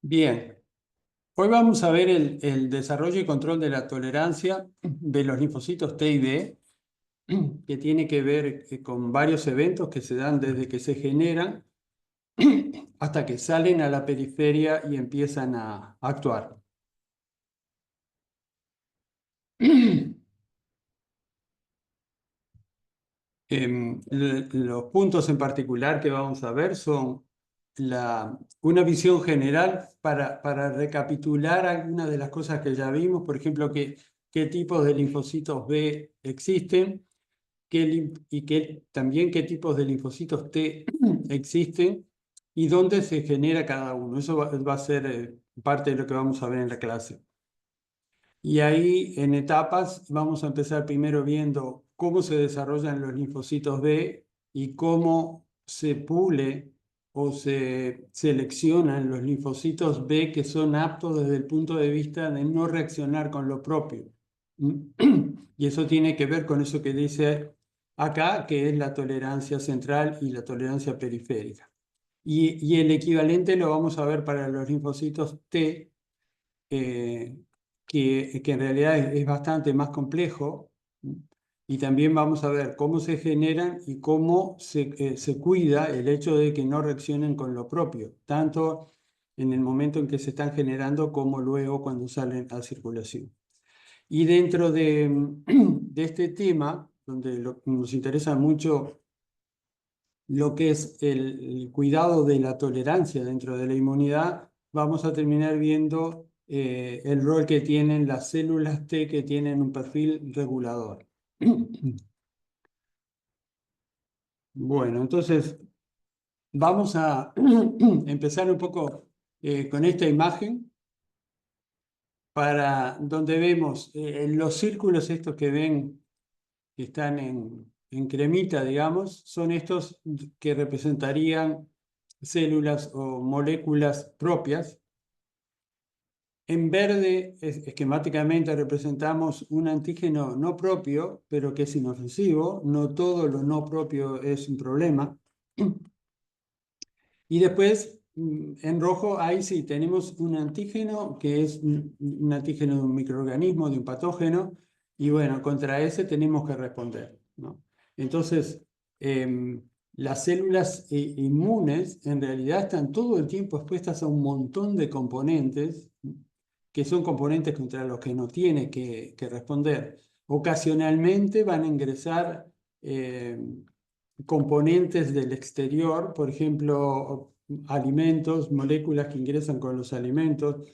Bien, hoy vamos a ver el desarrollo y control de la tolerancia de los linfocitos T y B, que tiene que ver con varios eventos que se dan desde que se generan hasta que salen a la periferia y empiezan a actuar. Los puntos en particular que vamos a ver son una visión general para recapitular algunas de las cosas que ya vimos, por ejemplo, qué tipos de linfocitos B existen también qué tipos de linfocitos T existen y dónde se genera cada uno. Eso va a ser parte de lo que vamos a ver en la clase. Y ahí en etapas vamos a empezar primero viendo cómo se desarrollan los linfocitos B y cómo se pule o se seleccionan los linfocitos B que son aptos desde el punto de vista de no reaccionar con lo propio. Y eso tiene que ver con eso que dice acá, que es la tolerancia central y la tolerancia periférica. Y el equivalente lo vamos a ver para los linfocitos T, eh, que en realidad es bastante más complejo. Y también vamos a ver cómo se generan y cómo se cuida el hecho de que no reaccionen con lo propio, tanto en el momento en que se están generando como luego cuando salen a circulación. Y dentro de este tema, donde nos interesa mucho lo que es el cuidado de la tolerancia dentro de la inmunidad, vamos a terminar viendo el rol que tienen las células T que tienen un perfil regulador. Bueno, entonces vamos a empezar un poco con esta imagen para donde vemos los círculos estos que ven que están en cremita, digamos, son estos que representarían células o moléculas propias. En verde, esquemáticamente representamos un antígeno no propio, pero que es inofensivo. No todo lo no propio es un problema. Y después, en rojo, ahí sí tenemos un antígeno que es un antígeno de un microorganismo, de un patógeno, y bueno, contra ese tenemos que responder, ¿no? Entonces, las células inmunes en realidad están todo el tiempo expuestas a un montón de componentes, que son componentes contra los que no tiene que responder. Ocasionalmente van a ingresar componentes del exterior, por ejemplo, alimentos, moléculas que ingresan con los alimentos,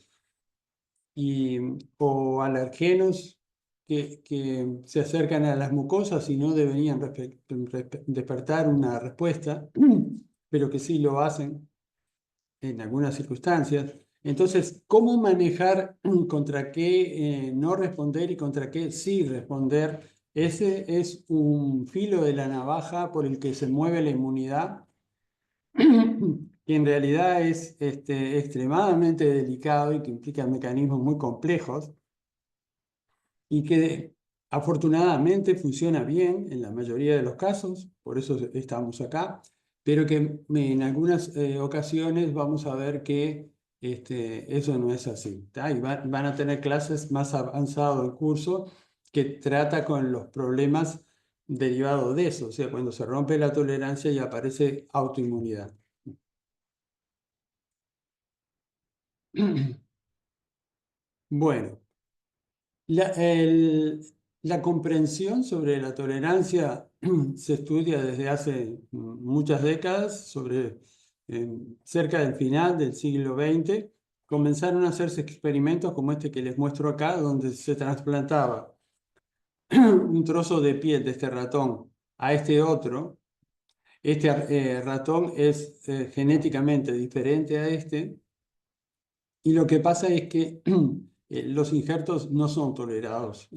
o alergenos que se acercan a las mucosas y no deberían despertar una respuesta, pero que sí lo hacen en algunas circunstancias. Entonces, ¿cómo manejar contra qué no responder y contra qué sí responder? Ese es un filo de la navaja por el que se mueve la inmunidad, que en realidad es extremadamente delicado y que implica mecanismos muy complejos y que afortunadamente funciona bien en la mayoría de los casos, por eso estamos acá, pero que en algunas ocasiones vamos a ver que eso no es así, ¿tá? Y van a tener clases más avanzadas del curso que trata con los problemas derivados de eso, o sea, cuando se rompe la tolerancia y aparece autoinmunidad. Bueno, La, el- la comprensión sobre la tolerancia se estudia desde hace muchas décadas, cerca del final del siglo XX. Comenzaron a hacerse experimentos como este que les muestro acá, donde se trasplantaba un trozo de piel de este ratón a este otro. Este ratón es genéticamente diferente a este, y lo que pasa es que los injertos no son tolerados.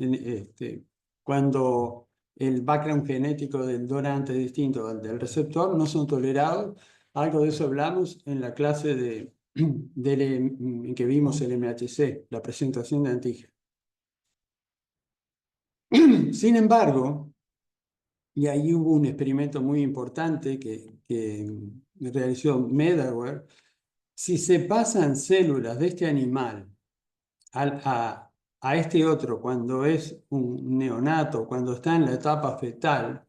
Cuando el background genético del donante es distinto al del receptor, no son tolerados. Algo de eso hablamos en la clase en que vimos el MHC, la presentación de antígeno. Sin embargo, y ahí hubo un experimento muy importante que realizó Medawar, Si se pasan células de este animal a este otro cuando es un neonato, cuando está en la etapa fetal,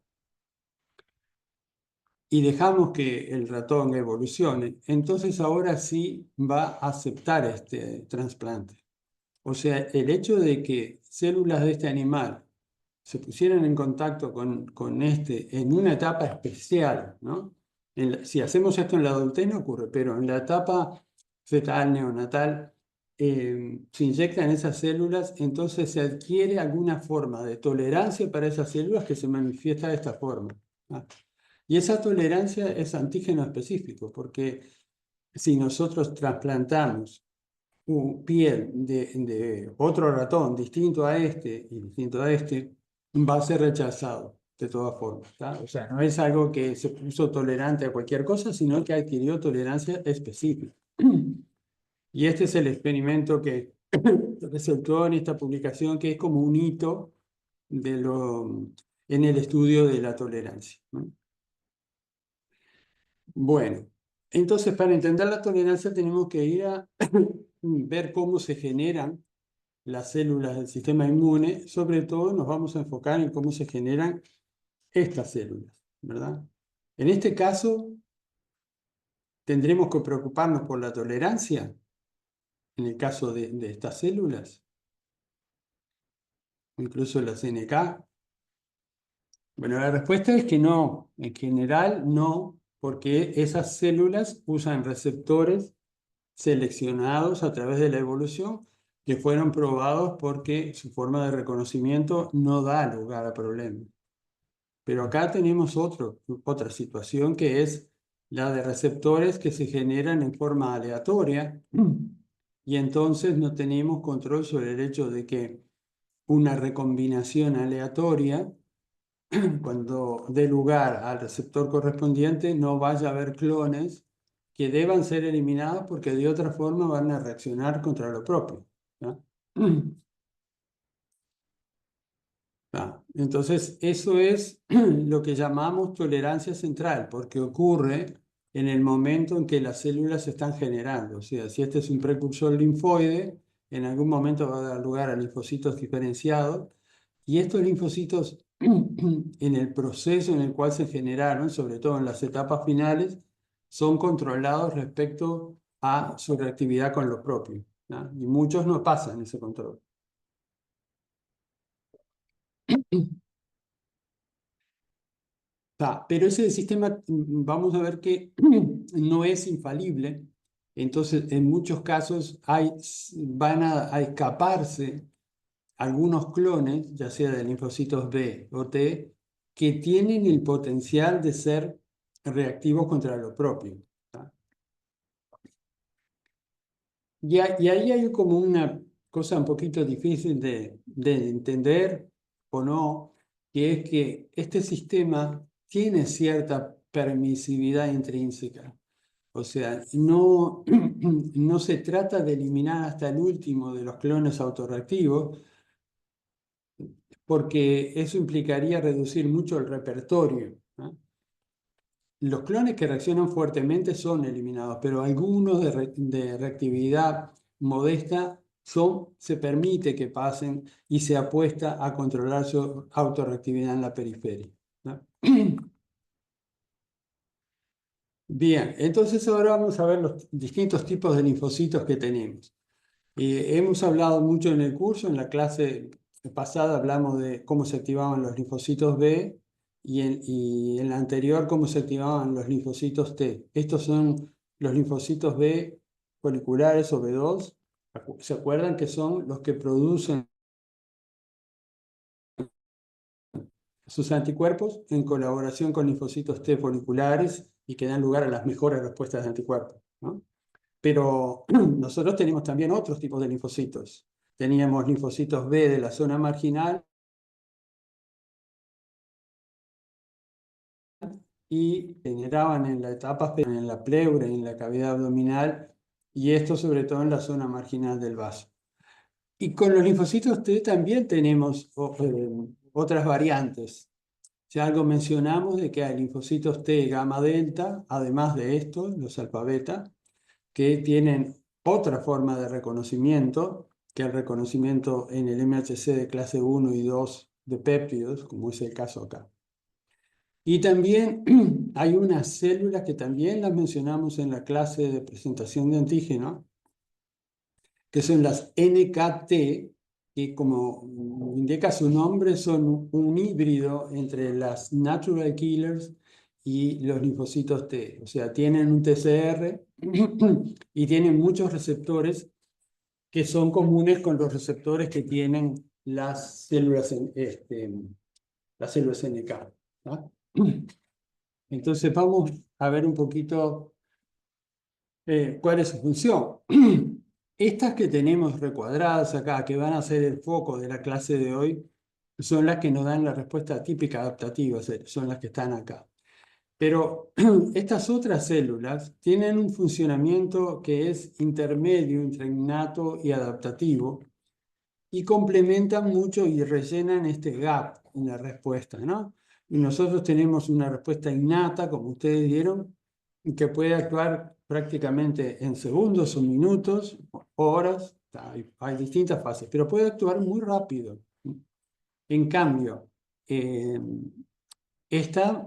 y dejamos que el ratón evolucione, entonces ahora sí va a aceptar este trasplante. O sea, el hecho de que células de este animal se pusieran en contacto con este en una etapa especial, ¿no? Si hacemos esto en la adultez no ocurre, pero en la etapa fetal, neonatal, se inyectan esas células, entonces se adquiere alguna forma de tolerancia para esas células que se manifiesta de esta forma, ¿no? Y esa tolerancia es antígeno específico, porque si nosotros trasplantamos piel de otro ratón distinto a este y distinto a este, va a ser rechazado de todas formas, ¿tá? O sea, no es algo que se puso tolerante a cualquier cosa, sino que adquirió tolerancia específica. Y este es el experimento que resultó en esta publicación, que es como un hito en el estudio de la tolerancia, ¿no? Bueno, entonces para entender la tolerancia tenemos que ir a ver cómo se generan las células del sistema inmune. Sobre todo nos vamos a enfocar en cómo se generan estas células, ¿verdad? En este caso, tendremos que preocuparnos por la tolerancia, en el caso de estas células, incluso las NK. Bueno, la respuesta es que no, en general no, porque esas células usan receptores seleccionados a través de la evolución que fueron probados porque su forma de reconocimiento no da lugar a problemas. Pero acá tenemos otra situación que es la de receptores que se generan en forma aleatoria y entonces no tenemos control sobre el hecho de que una recombinación aleatoria, cuando dé lugar al receptor correspondiente, no vaya a haber clones que deban ser eliminados porque de otra forma van a reaccionar contra lo propio, ¿no? Entonces, eso es lo que llamamos tolerancia central, porque ocurre en el momento en que las células se están generando. O sea, si este es un precursor linfoide, en algún momento va a dar lugar a linfocitos diferenciados, y estos linfocitos, en el proceso en el cual se generaron, sobre todo en las etapas finales, son controlados respecto a su reactividad con lo propio, ¿no? Y muchos no pasan ese control. Pero ese sistema, vamos a ver que no es infalible. Entonces, en muchos casos van a escaparse algunos clones, ya sea de linfocitos B o T, que tienen el potencial de ser reactivos contra lo propio, ¿tá? Y ahí hay como una cosa un poquito difícil de entender o no, que es que este sistema tiene cierta permisividad intrínseca. O sea, no, no se trata de eliminar hasta el último de los clones autorreactivos, porque eso implicaría reducir mucho el repertorio, ¿no? Los clones que reaccionan fuertemente son eliminados, pero algunos de reactividad modesta se permite que pasen y se apuesta a controlar su autorreactividad en la periferia, ¿no? Bien, entonces ahora vamos a ver los distintos tipos de linfocitos que tenemos. Hemos hablado mucho en el curso, en la clase pasada hablamos de cómo se activaban los linfocitos B y en la anterior cómo se activaban los linfocitos T. Estos son los linfocitos B foliculares o B2. ¿Se acuerdan que son los que producen sus anticuerpos en colaboración con linfocitos T foliculares y que dan lugar a las mejores respuestas de anticuerpos, ¿no? Pero nosotros tenemos también otros tipos de linfocitos. Teníamos linfocitos B de la zona marginal y generaban en la etapa, en la pleura, en la cavidad abdominal, y esto sobre todo en la zona marginal del vaso. Y con los linfocitos T también tenemos otras variantes. Ya algo mencionamos de que hay linfocitos T gamma delta, además de estos, los alfa beta, que tienen otra forma de reconocimiento que el reconocimiento en el MHC de clase 1 y 2 de péptidos, como es el caso acá. Y también hay unas células que también las mencionamos en la clase de presentación de antígeno, que son las NKT, que como indica su nombre, son un híbrido entre las natural killers y los linfocitos T. O sea, tienen un TCR y tienen muchos receptores que son comunes con los receptores que tienen las células, las células NK. ¿No? Entonces vamos a ver un poquito cuál es su función. Estas que tenemos recuadradas acá, que van a ser el foco de la clase de hoy, son las que nos dan la respuesta típica adaptativa, son las que están acá. Pero estas otras células tienen un funcionamiento que es intermedio entre innato y adaptativo y complementan mucho y rellenan este gap en la respuesta, ¿no? Y nosotros tenemos una respuesta innata, como ustedes vieron, que puede actuar prácticamente en segundos o minutos, horas, hay distintas fases, pero puede actuar muy rápido. En cambio, esta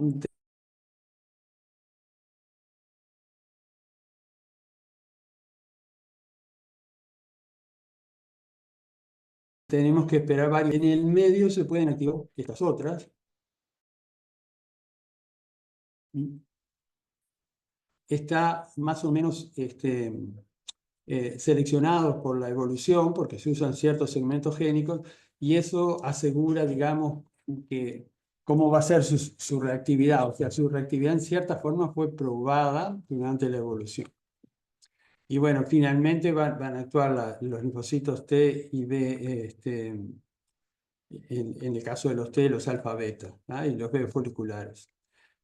tenemos que esperar varios. En el medio se pueden activar estas otras. Está más o menos seleccionados por la evolución, porque se usan ciertos segmentos génicos, y eso asegura, digamos, que cómo va a ser su reactividad. O sea, su reactividad en cierta forma fue probada durante la evolución. Y bueno, finalmente van a actuar los linfocitos T y B, en el caso de los T, los alfa beta, ¿ah? Y los B foliculares.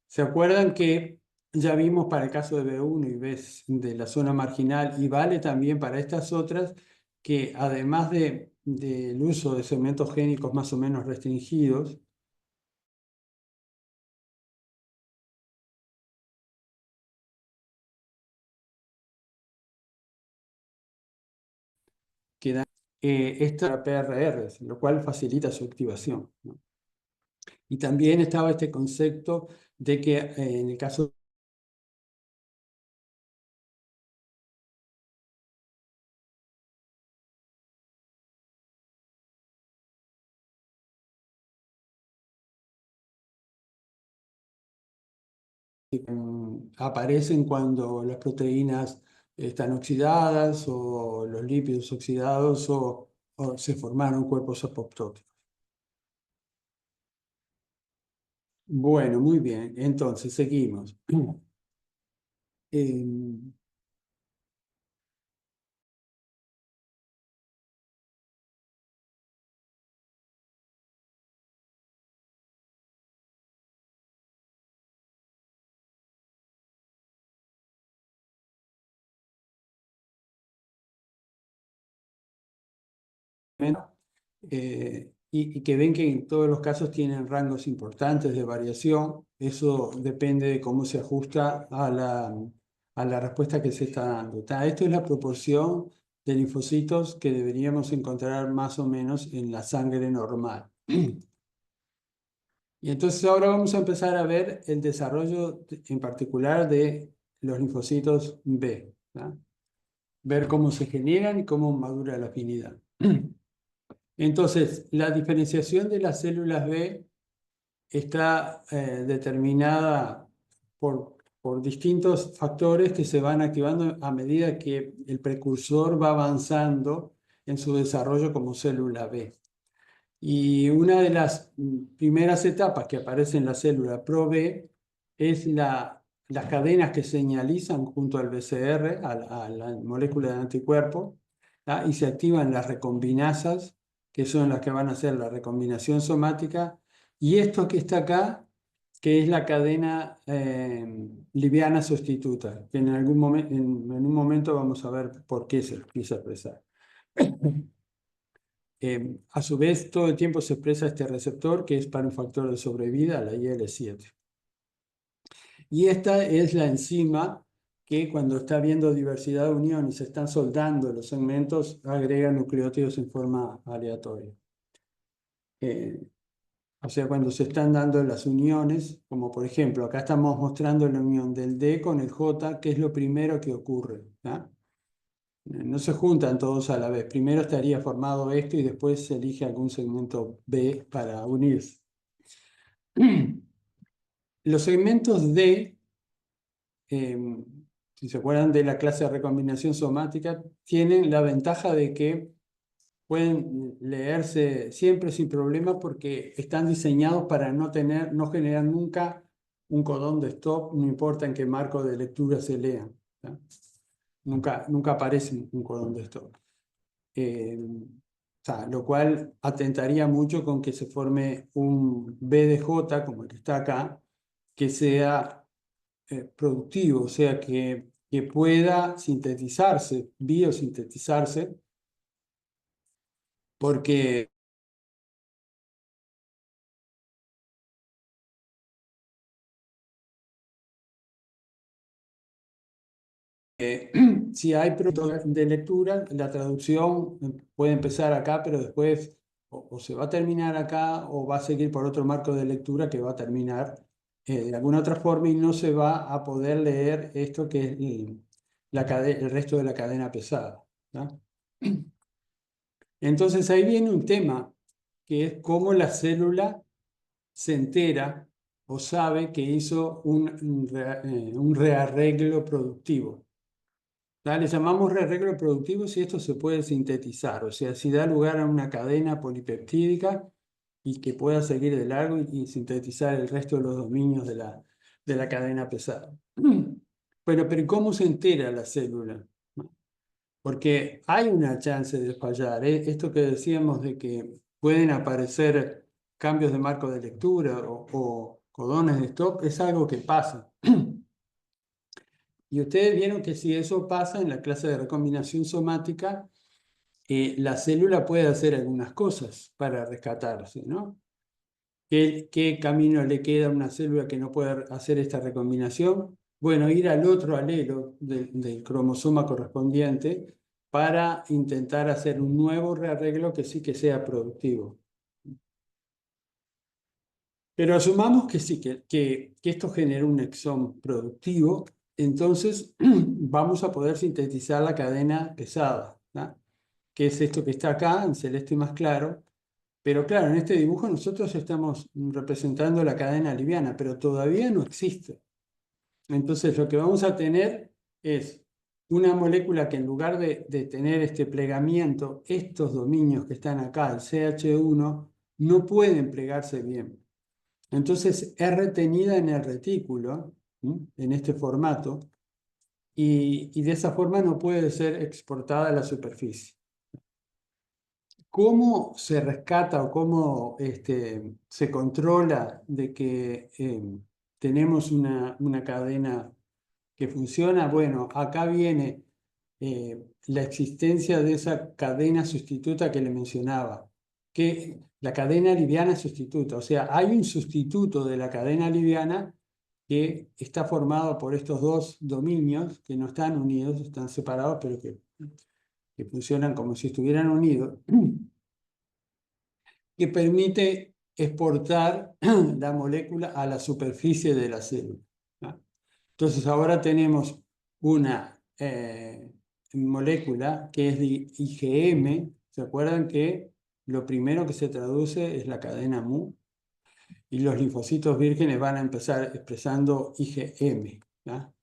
¿Se acuerdan que ya vimos para el caso de B1 y B de la zona marginal, y vale también para estas otras, que además del uso de segmentos génicos más o menos restringidos, que dan esta PRRs, lo cual facilita su activación, ¿no? Y también estaba este concepto de que en el caso aparecen cuando las proteínas están oxidadas o los lípidos oxidados o se formaron cuerpos apoptóticos. Bueno, muy bien. Entonces, seguimos. Em, y que ven que en todos los casos tienen rangos importantes de variación. Eso depende de cómo se ajusta a la respuesta que se está dando. Esto es la proporción de linfocitos que deberíamos encontrar más o menos en la sangre normal. Y entonces ahora vamos a empezar a ver el desarrollo en particular de los linfocitos B, ¿no? Ver cómo se generan y cómo madura la afinidad. Entonces, la diferenciación de las células B está determinada por distintos factores que se van activando a medida que el precursor va avanzando en su desarrollo como célula B. Y una de las primeras etapas que aparece en la célula ProB es las cadenas que señalizan junto al BCR, a la molécula de anticuerpo, ¿ah? Y se activan las recombinasas, que son las que van a hacer la recombinación somática, y esto que está acá, que es la cadena liviana sustituta, que en algún momento, en un momento vamos a ver por qué se empieza a expresar. A su vez, todo el tiempo se expresa este receptor que es para un factor de sobrevida, la IL-7. Y esta es la enzima que cuando está habiendo diversidad de unión y se están soldando los segmentos, agrega nucleótidos en forma aleatoria. O sea, cuando se están dando las uniones, como por ejemplo, acá estamos mostrando la unión del D con el J, que es lo primero que ocurre. No se juntan todos a la vez. Primero estaría formado esto y después se elige algún segmento B para unirse. Los segmentos D, si se acuerdan de la clase de recombinación somática, tienen la ventaja de que pueden leerse siempre sin problema porque están diseñados para no generar nunca un codón de stop, no importa en qué marco de lectura se lean. Nunca aparece un codón de stop. Lo cual atentaría mucho con que se forme un BDJ, como el que está acá, que sea productivo, o sea, que pueda sintetizarse, biosintetizarse, porque si hay productos de lectura, la traducción puede empezar acá, pero después o se va a terminar acá o va a seguir por otro marco de lectura que va a terminar de alguna otra forma y no se va a poder leer esto que es el resto de la cadena pesada. ¿No? Entonces ahí viene un tema que es cómo la célula se entera o sabe que hizo un rearreglo productivo. Le llamamos rearreglo productivo si esto se puede sintetizar, o sea, si da lugar a una cadena polipeptídica y que pueda seguir de largo y sintetizar el resto de los dominios de la cadena pesada. Bueno, pero ¿cómo se entera la célula? Porque hay una chance de fallar. Esto que decíamos de que pueden aparecer cambios de marco de lectura o codones de stop es algo que pasa. Y ustedes vieron que si eso pasa en la clase de recombinación somática, la célula puede hacer algunas cosas para rescatarse, ¿no? ¿Qué camino le queda a una célula que no puede hacer esta recombinación? Bueno, ir al otro alelo del cromosoma correspondiente para intentar hacer un nuevo rearreglo que sí que sea productivo. Pero asumamos que sí, que esto genera un exón productivo, entonces vamos a poder sintetizar la cadena pesada, ¿no? Que es esto que está acá, en celeste más claro. Pero claro, en este dibujo nosotros estamos representando la cadena liviana, pero todavía no existe. Entonces lo que vamos a tener es una molécula que en lugar de tener este plegamiento, estos dominios que están acá, el CH1, no pueden plegarse bien. Entonces es retenida en el retículo, ¿sí? En este formato, y de esa forma no puede ser exportada a la superficie. ¿Cómo se rescata o cómo se controla de que tenemos una cadena que funciona? Bueno, acá viene la existencia de esa cadena sustituta que le mencionaba, que la cadena liviana sustituta, o sea, hay un sustituto de la cadena liviana que está formado por estos dos dominios que no están unidos, están separados, pero que funcionan como si estuvieran unidos, que permite exportar la molécula a la superficie de la célula, ¿no? Entonces ahora tenemos una molécula que es de IgM. ¿Se acuerdan que lo primero que se traduce es la cadena mu? Y los linfocitos vírgenes van a empezar expresando IgM, ¿no?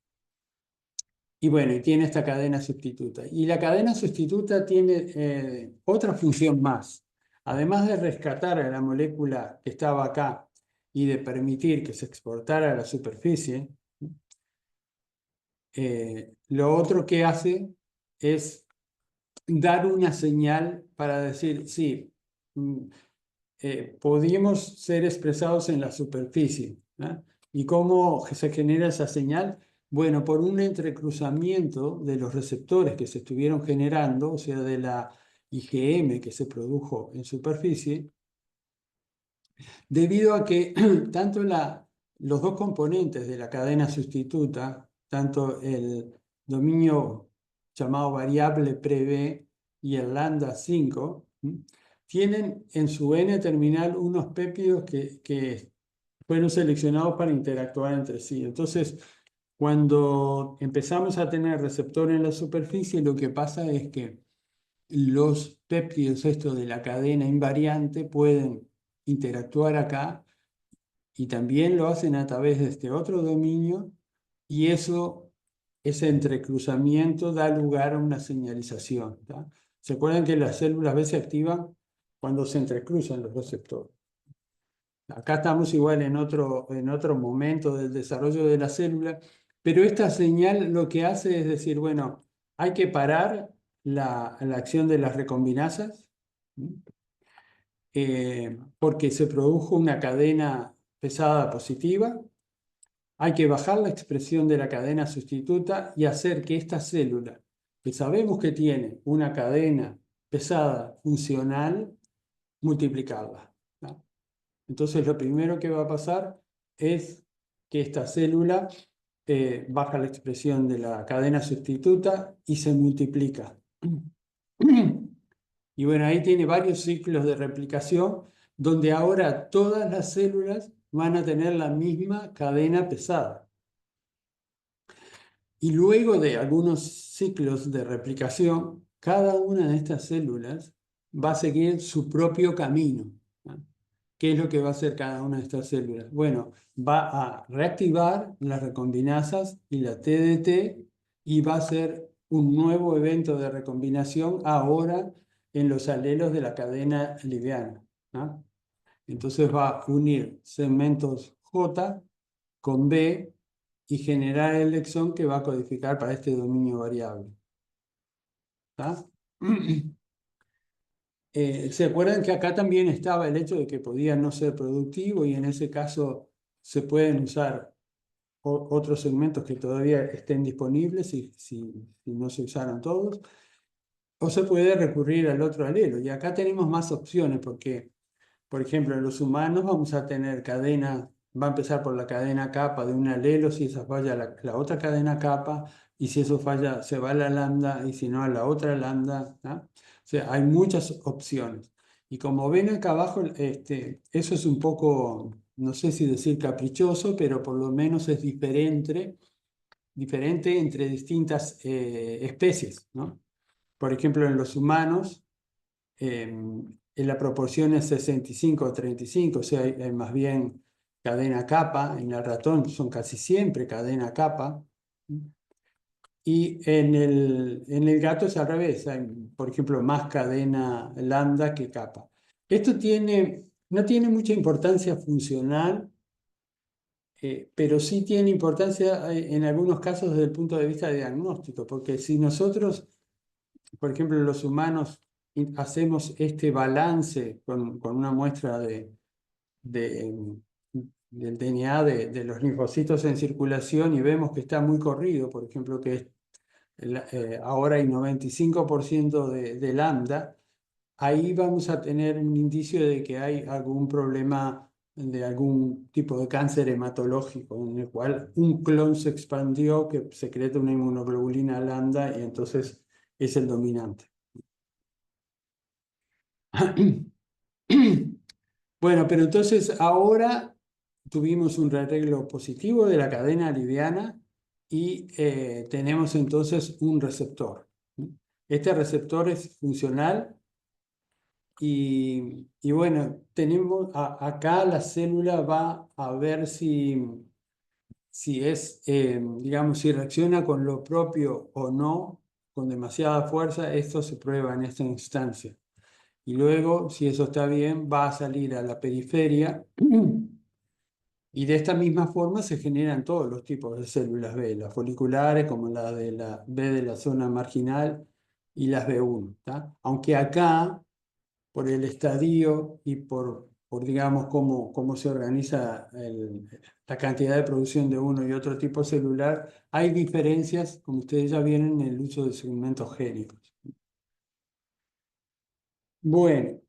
Y bueno, y tiene esta cadena sustituta. Y la cadena sustituta tiene otra función más. Además de rescatar a la molécula que estaba acá y de permitir que se exportara a la superficie, lo otro que hace es dar una señal para decir, sí, podemos ser expresados en la superficie, ¿no? ¿Y cómo se genera esa señal? Bueno, por un entrecruzamiento de los receptores que se estuvieron generando, o sea, de la IgM que se produjo en superficie, debido a que tanto los dos componentes de la cadena sustituta, tanto dominio llamado variable pre-B y el lambda 5, tienen en su N terminal unos péptidos que fueron seleccionados para interactuar entre sí. Entonces, cuando empezamos a tener receptor en la superficie, lo que pasa es que los péptidos estos de la cadena invariante pueden interactuar acá y también lo hacen a través de este otro dominio y eso, ese entrecruzamiento da lugar a una señalización. ¿Tá? ¿Se acuerdan que las células B se activan cuando se entrecruzan los receptores? Acá estamos igual en otro momento del desarrollo de la célula, pero esta señal lo que hace es decir, bueno, hay que parar la acción de las recombinasas, porque se produjo una cadena pesada positiva. Hay que bajar la expresión de la cadena sustituta y hacer que esta célula, que sabemos que tiene una cadena pesada funcional, multiplicarla. ¿No? Entonces, lo primero que va a pasar es que esta célula baja la expresión de la cadena sustituta y se multiplica. Y bueno, ahí tiene varios ciclos de replicación donde ahora todas las células van a tener la misma cadena pesada. Y luego de algunos ciclos de replicación, cada una de estas células va a seguir su propio camino. ¿No? ¿Qué es lo que va a hacer cada una de estas células? Bueno, va a reactivar las recombinasas y la TDT y va a ser un nuevo evento de recombinación ahora en los alelos de la cadena liviana. ¿No? Entonces va a unir segmentos J con B y generar el lexón que va a codificar para este dominio variable. ¿Tá? ¿Se acuerdan que acá también estaba el hecho de que podía no ser productivo y en ese caso se pueden usar otros segmentos que todavía estén disponibles si no se usaron todos? O se puede recurrir al otro alelo. Y acá tenemos más opciones porque, por ejemplo, en los humanos vamos a tener cadena, va a empezar por la cadena kappa de un alelo, si esa falla la otra cadena kappa, y si eso falla se va a la lambda, y si no a la otra lambda. ¿No? O sea, hay muchas opciones. Y como ven acá abajo, eso es un poco, no sé si decir caprichoso, pero por lo menos es diferente entre distintas especies. ¿No? Por ejemplo, en los humanos, en la proporción es 65-35, o sea, hay más bien cadena kappa. En el ratón son casi siempre cadena kappa. Y en el gato es al revés, hay, por ejemplo, más cadena lambda que kappa. Esto no tiene mucha importancia funcional, pero sí tiene importancia en algunos casos desde el punto de vista diagnóstico, porque si nosotros, por ejemplo, los humanos hacemos este balance con una muestra de- del DNA los linfocitos en circulación y vemos que está muy corrido, por ejemplo, que ahora hay 95% de lambda, ahí vamos a tener un indicio de que hay algún problema de algún tipo de cáncer hematológico en el cual un clon se expandió que secreta una inmunoglobulina lambda y entonces es el dominante. Bueno, pero entonces ahora tuvimos un rearreglo positivo de la cadena liviana y tenemos entonces un receptor. Este receptor es funcional y bueno, tenemos acá la célula va a ver si es, digamos, si reacciona con lo propio o no, con demasiada fuerza. Esto se prueba en esta instancia. Y luego, si eso está bien, va a salir a la periferia y de esta misma forma se generan todos los tipos de células B, las foliculares como la de la B de la zona marginal y las B1. ¿Tá? Aunque acá, por el estadio y por digamos, cómo se organiza la cantidad de producción de uno y otro tipo celular, hay diferencias, como ustedes ya vieron, en el uso de segmentos génicos. Bueno.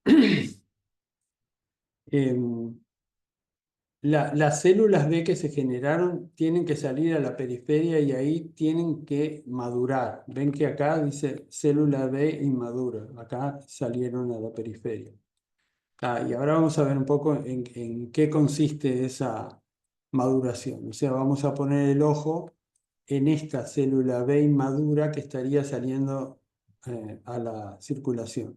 las células B que se generaron tienen que salir a la periferia y ahí tienen que madurar. Ven que acá dice célula B inmadura. Acá salieron a la periferia. Y ahora vamos a ver un poco en qué consiste esa maduración. O sea, vamos a poner el ojo en esta célula B inmadura que estaría saliendo a la circulación.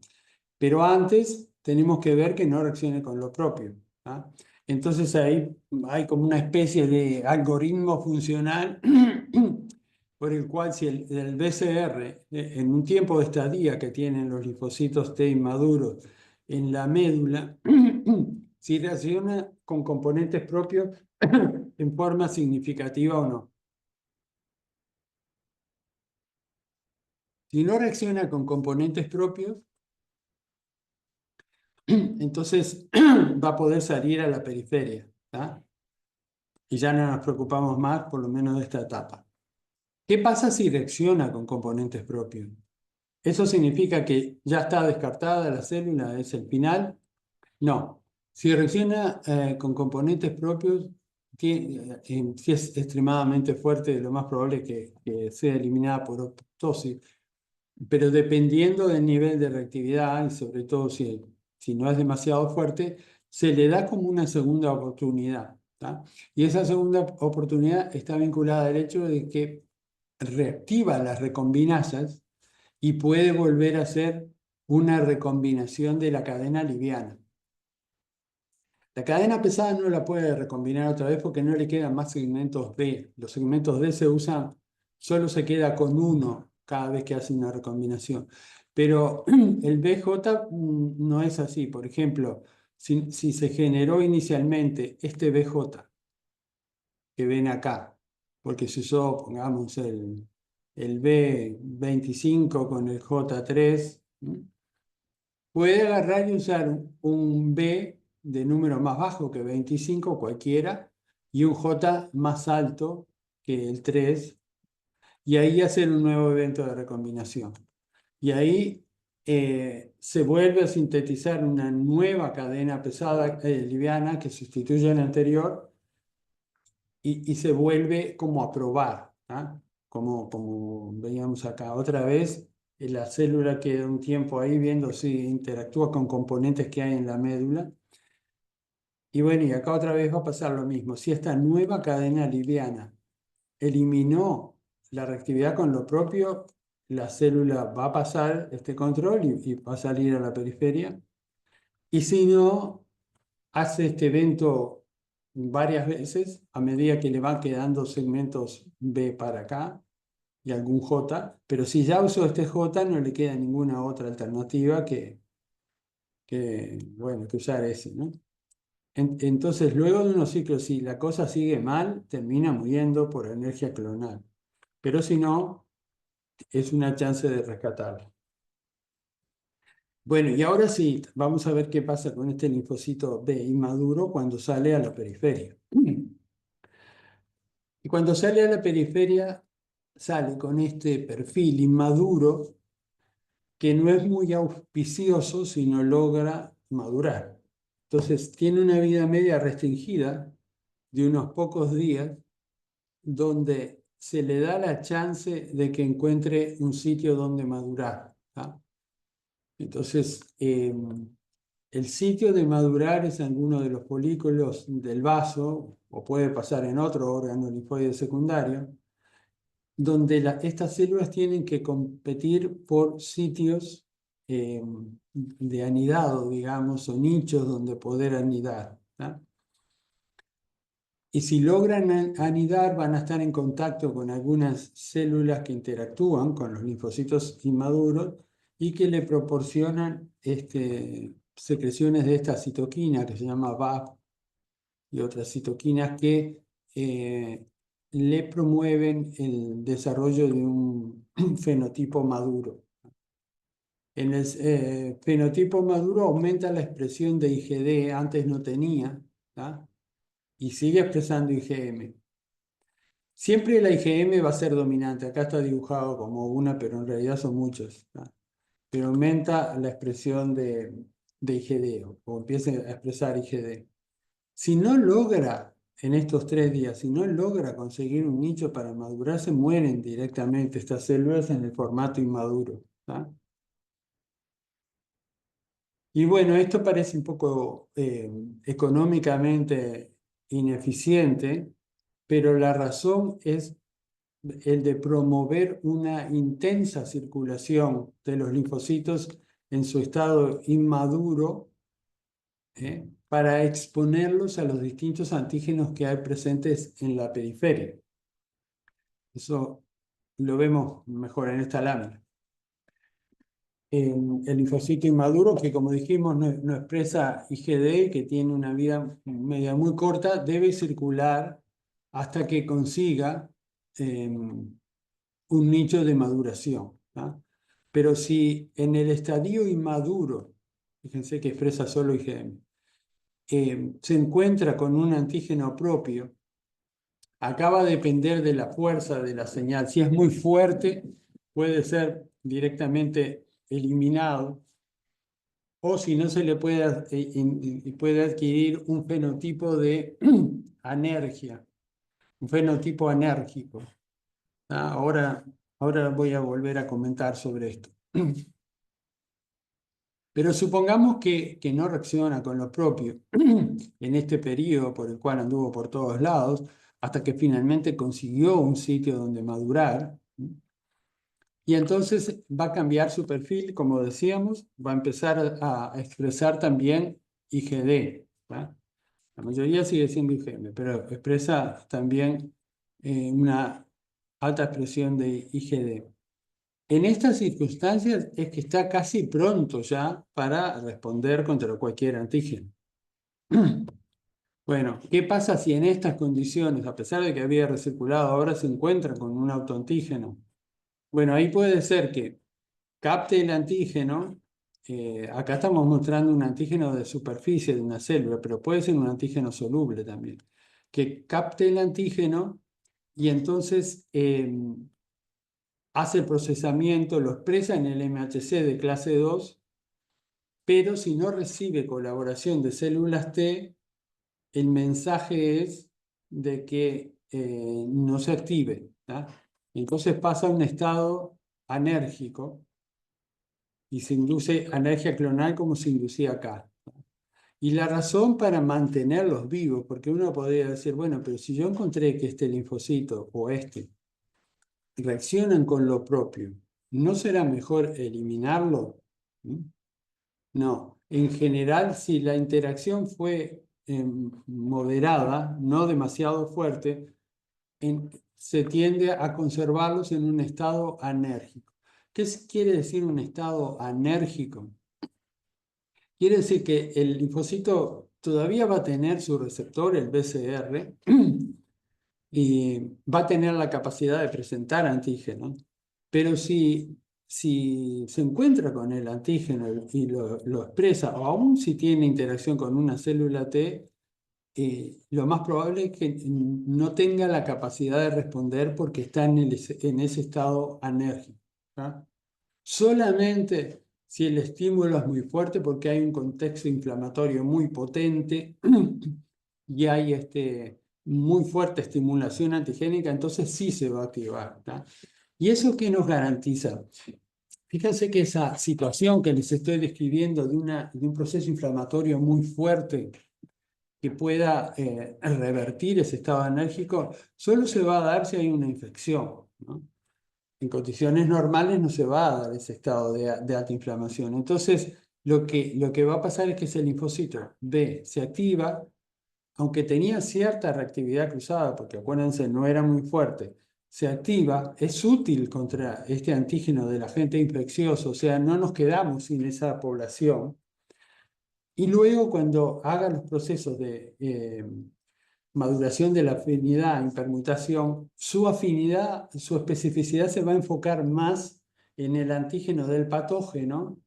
Pero antes tenemos que ver que no reaccione con lo propio. ¿Ah? Entonces ahí hay como una especie de algoritmo funcional por el cual si el BCR, en un tiempo de estadía que tienen los linfocitos T inmaduros en la médula, si reacciona con componentes propios en forma significativa o no. Si no reacciona con componentes propios, entonces va a poder salir a la periferia. ¿Tá? Y ya no nos preocupamos más, por lo menos de esta etapa. ¿Qué pasa si reacciona con componentes propios? ¿Eso significa que ya está descartada la célula, es el final? No. Si reacciona con componentes propios, si es extremadamente fuerte, lo más probable es que sea eliminada por apoptosis, pero dependiendo del nivel de reactividad y sobre todo si no es demasiado fuerte, se le da como una segunda oportunidad. ¿Tá? Y esa segunda oportunidad está vinculada al hecho de que reactiva las recombinasas y puede volver a ser una recombinación de la cadena liviana. La cadena pesada no la puede recombinar otra vez porque no le quedan más segmentos D. Los segmentos D se usan, solo se queda con uno cada vez que hace una recombinación. Pero el BJ no es así. Por ejemplo, si se generó inicialmente este BJ que ven acá, porque se usó, pongamos, el B25 con el J3, puede agarrar y usar un B de número más bajo que 25, cualquiera, y un J más alto que el 3, y ahí hacer un nuevo evento de recombinación. Y ahí se vuelve a sintetizar una nueva cadena pesada, liviana, que sustituye a la anterior, y se vuelve como a probar, ¿ah? Como veíamos acá. Otra vez, la célula queda un tiempo ahí viendo si interactúa con componentes que hay en la médula. Y bueno, y acá otra vez va a pasar lo mismo. Si esta nueva cadena liviana eliminó la reactividad con lo propio, la célula va a pasar este control y va a salir a la periferia. Y si no, hace este evento varias veces a medida que le van quedando segmentos B para acá y algún J, pero si ya usó este J no le queda ninguna otra alternativa bueno, que usar ese, ¿no? Entonces, luego de unos ciclos, si la cosa sigue mal, termina muriendo por energía clonal, pero si no, es una chance de rescatarlo. Bueno, y ahora sí, vamos a ver qué pasa con este linfocito B inmaduro cuando sale a la periferia. Y cuando sale a la periferia, sale con este perfil inmaduro que no es muy auspicioso si no logra madurar. Entonces, tiene una vida media restringida de unos pocos días, donde se le da la chance de que encuentre un sitio donde madurar. ¿Ah? Entonces, el sitio de madurar es alguno de los folículos del vaso, o puede pasar en otro órgano linfoide secundario, donde estas células tienen que competir por sitios de anidado, digamos, o nichos donde poder anidar. ¿Tá? Y si logran anidar, van a estar en contacto con algunas células que interactúan con los linfocitos inmaduros y que le proporcionan secreciones de esta citoquina que se llama VAP y otras citoquinas que le promueven el desarrollo de un fenotipo maduro. En el fenotipo maduro aumenta la expresión de IgD, antes no tenía, ¿tá? Y sigue expresando IgM. Siempre la IgM va a ser dominante. Acá está dibujado como una, pero en realidad son muchas, ¿tá? Pero aumenta la expresión de IgD o empieza a expresar IgD. Si no logra en estos 3 días, si no logra conseguir un nicho para madurar, se mueren directamente estas células en el formato inmaduro. ¿Tá? Y bueno, esto parece un poco económicamente ineficiente, pero la razón es el de promover una intensa circulación de los linfocitos en su estado inmaduro, para exponerlos a los distintos antígenos que hay presentes en la periferia. Eso lo vemos mejor en esta lámina. El linfocito inmaduro, que como dijimos no expresa IgD, que tiene una vida media muy corta, debe circular hasta que consiga un nicho de maduración. ¿No? Pero si en el estadio inmaduro, fíjense que expresa solo IgM, se encuentra con un antígeno propio, acá va a depender de la fuerza de la señal. Si es muy fuerte, puede ser directamente eliminado, o si no se le puede adquirir un fenotipo de anergia, un fenotipo anérgico. ¿Ah? Ahora voy a volver a comentar sobre esto. Pero supongamos que no reacciona con lo propio en este periodo por el cual anduvo por todos lados, hasta que finalmente consiguió un sitio donde madurar. Y entonces va a cambiar su perfil, como decíamos, va a empezar a expresar también IgD. ¿Va? La mayoría sigue siendo IgM, pero expresa también una alta expresión de IgD. En estas circunstancias es que está casi pronto ya para responder contra cualquier antígeno. Bueno, ¿qué pasa si en estas condiciones, a pesar de que había recirculado, ahora se encuentra con un autoantígeno? Bueno, ahí puede ser que capte el antígeno. Acá estamos mostrando un antígeno de superficie de una célula, pero puede ser un antígeno soluble también. Que capte el antígeno y entonces hace el procesamiento, lo expresa en el MHC de clase 2, pero si no recibe colaboración de células T, el mensaje es de que no se active. ¿Tá? Entonces pasa a un estado anérgico y se induce anergia clonal como se inducía acá. Y la razón para mantenerlos vivos, porque uno podría decir, bueno, pero si yo encontré que este linfocito o este reaccionan con lo propio, ¿no será mejor eliminarlo? ¿Mm? No, en general, si la interacción fue moderada, no demasiado fuerte, se tiende a conservarlos en un estado anérgico. ¿Qué quiere decir un estado anérgico? Quiere decir que el linfocito todavía va a tener su receptor, el BCR, y va a tener la capacidad de presentar antígenos, pero si se encuentra con el antígeno y lo expresa, o aún si tiene interacción con una célula T, lo más probable es que no tenga la capacidad de responder porque está en ese estado anérgico. ¿Ah? Solamente si el estímulo es muy fuerte porque hay un contexto inflamatorio muy potente y hay muy fuerte estimulación antigénica, entonces sí se va a activar. ¿Tá? ¿Y eso qué nos garantiza? Fíjense que esa situación que les estoy describiendo de un proceso inflamatorio muy fuerte que pueda revertir ese estado anérgico, solo se va a dar si hay una infección, ¿no? En condiciones normales no se va a dar ese estado de alta inflamación. Entonces, lo que va a pasar es que ese linfocito B se activa, aunque tenía cierta reactividad cruzada, porque acuérdense, no era muy fuerte, se activa, es útil contra este antígeno del agente infeccioso, o sea, no nos quedamos sin esa población. Y luego, cuando haga los procesos de maduración de la afinidad en permutación, su afinidad, su especificidad se va a enfocar más en el antígeno del patógeno,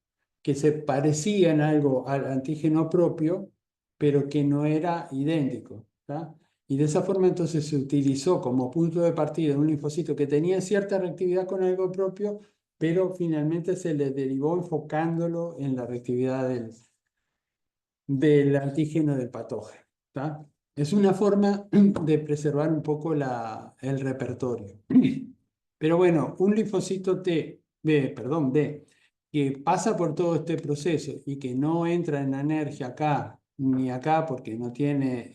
que se parecía en algo al antígeno propio, pero que no era idéntico. ¿Tá? Y de esa forma entonces se utilizó como punto de partida un linfocito que tenía cierta reactividad con algo propio, pero finalmente se le derivó enfocándolo en la reactividad del antígeno del patógeno. ¿tá? Es una forma de preservar un poco el repertorio. Pero bueno, un linfocito B, que pasa por todo este proceso y que no entra en anergia acá ni acá porque no tiene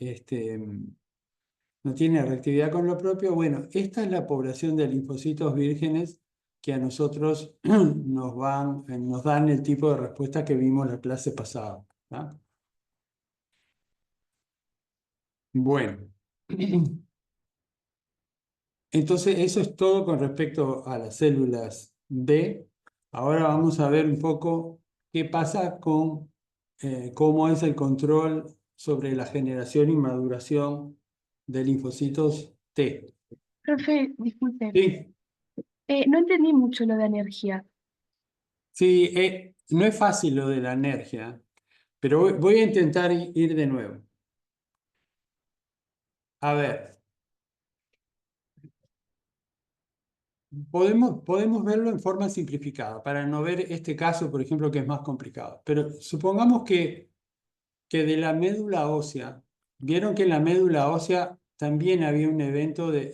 reactividad con lo propio, bueno, esta es la población de linfocitos vírgenes que a nosotros nos dan el tipo de respuesta que vimos la clase pasada. ¿Tá? Bueno, entonces eso es todo con respecto a las células B. Ahora vamos a ver un poco qué pasa con cómo es el control sobre la generación y maduración de linfocitos T. Profe, disculpe, Sí, no entendí mucho lo de energía. sí, no es fácil lo de la energía, pero voy a intentar ir de nuevo. A ver, podemos verlo en forma simplificada para no ver este caso, por ejemplo, que es más complicado. Pero supongamos que de la médula ósea, vieron que en la médula ósea también había un evento de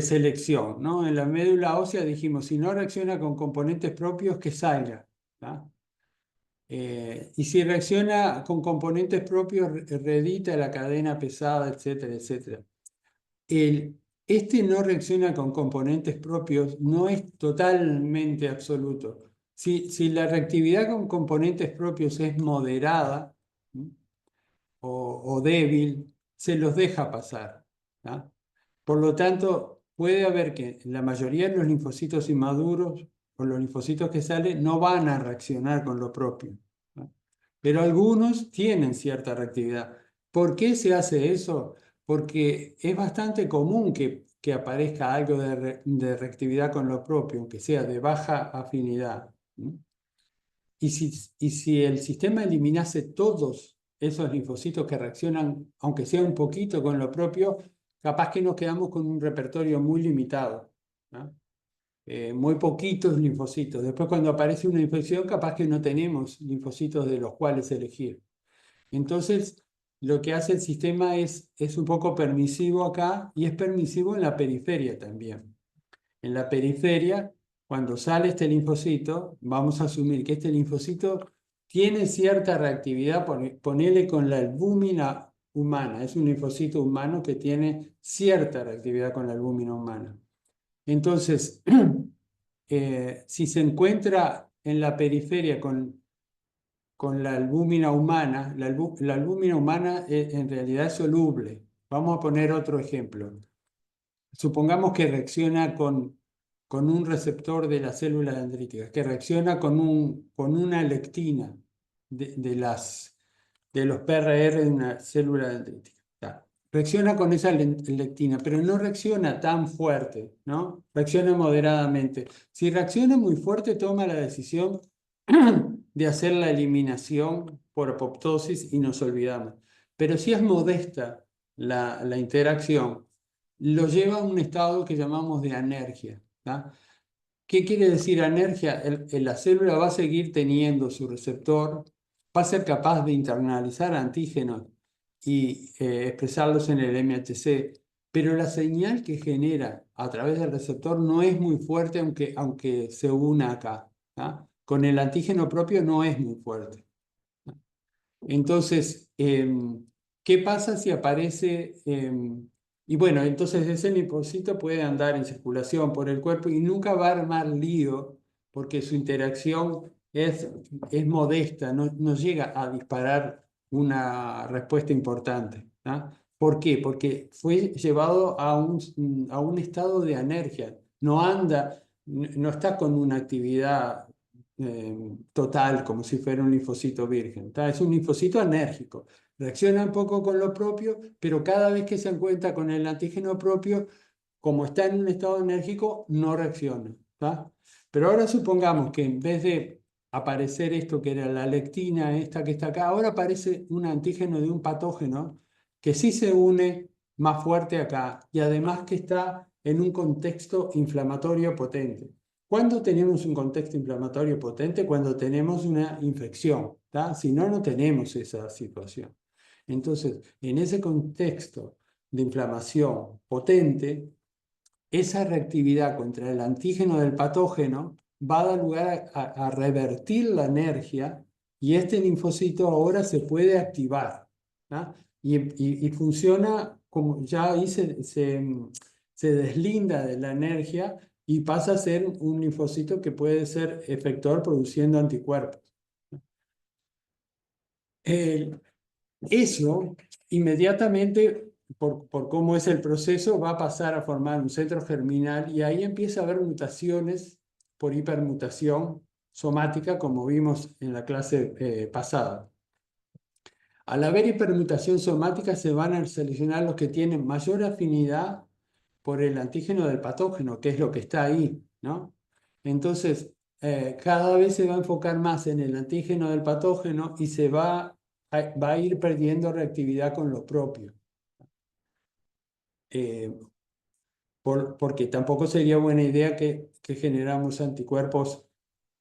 selección, ¿no? En la médula ósea dijimos, si no reacciona con componentes propios, que salga, ¿tá? Y si reacciona con componentes propios, reedita la cadena pesada, etcétera, etcétera. Este no reacciona con componentes propios, no es totalmente absoluto. Si la reactividad con componentes propios es moderada, ¿m? o débil, se los deja pasar, ¿tá? Por lo tanto, puede haber que la mayoría de los linfocitos inmaduros o los linfocitos que salen no van a reaccionar con lo propio, ¿tá? Pero algunos tienen cierta reactividad. ¿Por qué se hace eso? Porque es bastante común que aparezca algo de reactividad con lo propio, aunque sea de baja afinidad. ¿M? Y si el sistema eliminase todos esos linfocitos que reaccionan, aunque sea un poquito con lo propio, capaz que nos quedamos con un repertorio muy limitado, ¿no? Muy poquitos linfocitos. Después, cuando aparece una infección, capaz que no tenemos linfocitos de los cuales elegir. Entonces, lo que hace el sistema es un poco permisivo acá y es permisivo en la periferia también. En la periferia, cuando sale este linfocito, vamos a asumir que este linfocito tiene cierta reactividad, ponele con la albúmina humana. Es un linfocito humano que tiene cierta reactividad con la albúmina humana. Entonces, si se encuentra en la periferia con la albúmina humana, la albúmina humana en realidad es soluble. Vamos a poner otro ejemplo. Supongamos que reacciona con un receptor de las células dendríticas, que reacciona con una lectina de los PRR de una célula dendrítica. Ya. Reacciona con esa lectina, pero no reacciona tan fuerte, ¿no? Reacciona moderadamente. Si reacciona muy fuerte, toma la decisión de hacer la eliminación por apoptosis y nos olvidamos. Pero si es modesta la interacción, lo lleva a un estado que llamamos de anergia, ¿tá? ¿Qué quiere decir anergia? La célula va a seguir teniendo su receptor, va a ser capaz de internalizar antígenos y expresarlos en el MHC, pero la señal que genera a través del receptor no es muy fuerte aunque se una acá, ¿tá? Con el antígeno propio no es muy fuerte. Entonces, ¿qué pasa si aparece? Y bueno, entonces ese linfocito puede andar en circulación por el cuerpo y nunca va a armar lío porque su interacción es modesta, no llega a disparar una respuesta importante, ¿tá? ¿Por qué? Porque fue llevado a un estado de anergia, no anda, no está con una actividad total, como si fuera un linfocito virgen, ¿tá? Es un linfocito enérgico. Reacciona un poco con lo propio, pero cada vez que se encuentra con el antígeno propio, como está en un estado enérgico, no reacciona, ¿tá? Pero ahora supongamos que en vez de aparecer esto que era la lectina, esta que está acá, ahora aparece un antígeno de un patógeno que sí se une más fuerte acá y además que está en un contexto inflamatorio potente. ¿Cuándo tenemos un contexto inflamatorio potente? Cuando tenemos una infección, ¿tá? Si no, no tenemos esa situación. Entonces, en ese contexto de inflamación potente, esa reactividad contra el antígeno del patógeno va a dar lugar a revertir la energía y este linfocito ahora se puede activar, ¿ah? Y funciona como ya ahí se deslinda de la energía y pasa a ser un linfocito que puede ser efector produciendo anticuerpos. El- Eso inmediatamente, por cómo es el proceso, va a pasar a formar un centro germinal y ahí empieza a haber mutaciones por hipermutación somática, como vimos en la clase pasada. Al haber hipermutación somática, se van a seleccionar los que tienen mayor afinidad por el antígeno del patógeno, que es lo que está ahí, ¿no? Entonces, cada vez se va a enfocar más en el antígeno del patógeno y va a ir perdiendo reactividad con lo propio. Eh, Porque tampoco sería buena idea que generamos anticuerpos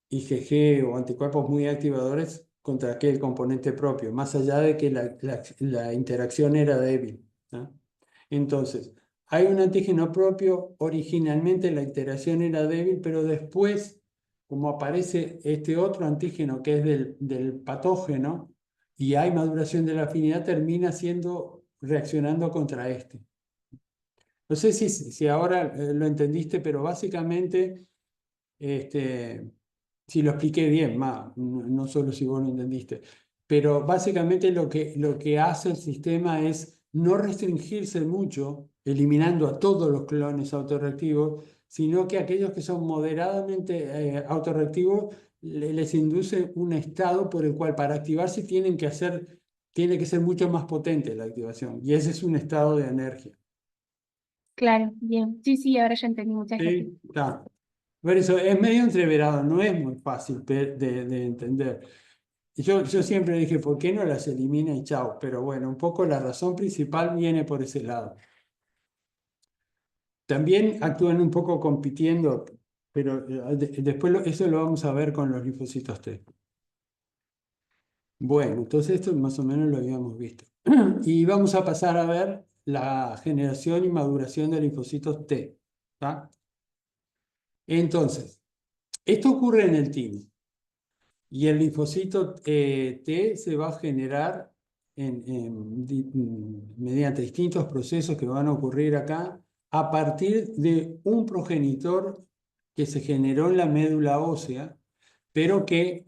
IgG o anticuerpos muy activadores contra aquel componente propio, más allá de que la interacción era débil, ¿no? Entonces, hay un antígeno propio, originalmente la interacción era débil, pero después, como aparece este otro antígeno que es del patógeno y hay maduración de la afinidad, termina reaccionando contra este. No sé si ahora lo entendiste, pero básicamente, este, si lo expliqué bien, no solo si vos lo entendiste, pero básicamente lo que hace el sistema es no restringirse mucho, eliminando a todos los clones autorreactivos, sino que aquellos que son moderadamente autorreactivos les induce un estado por el cual para activarse tiene que ser mucho más potente la activación, y ese es un estado de energía. Claro, bien. Sí, sí, ahora ya entendí. Muchas gracias. Sí, está. Por eso es medio entreverado, no es muy fácil de entender. Y yo siempre dije, ¿por qué no las elimina y chao? Pero bueno, un poco la razón principal viene por ese lado. También actúan un poco compitiendo, pero después eso lo vamos a ver con los linfocitos T. Bueno, entonces esto más o menos lo habíamos visto. Y vamos a pasar a ver la generación y maduración de linfocitos T. ¿Tá? Entonces, esto ocurre en el timo. Y el linfocito T se va a generar mediante distintos procesos que van a ocurrir acá a partir de un progenitor que se generó en la médula ósea, pero que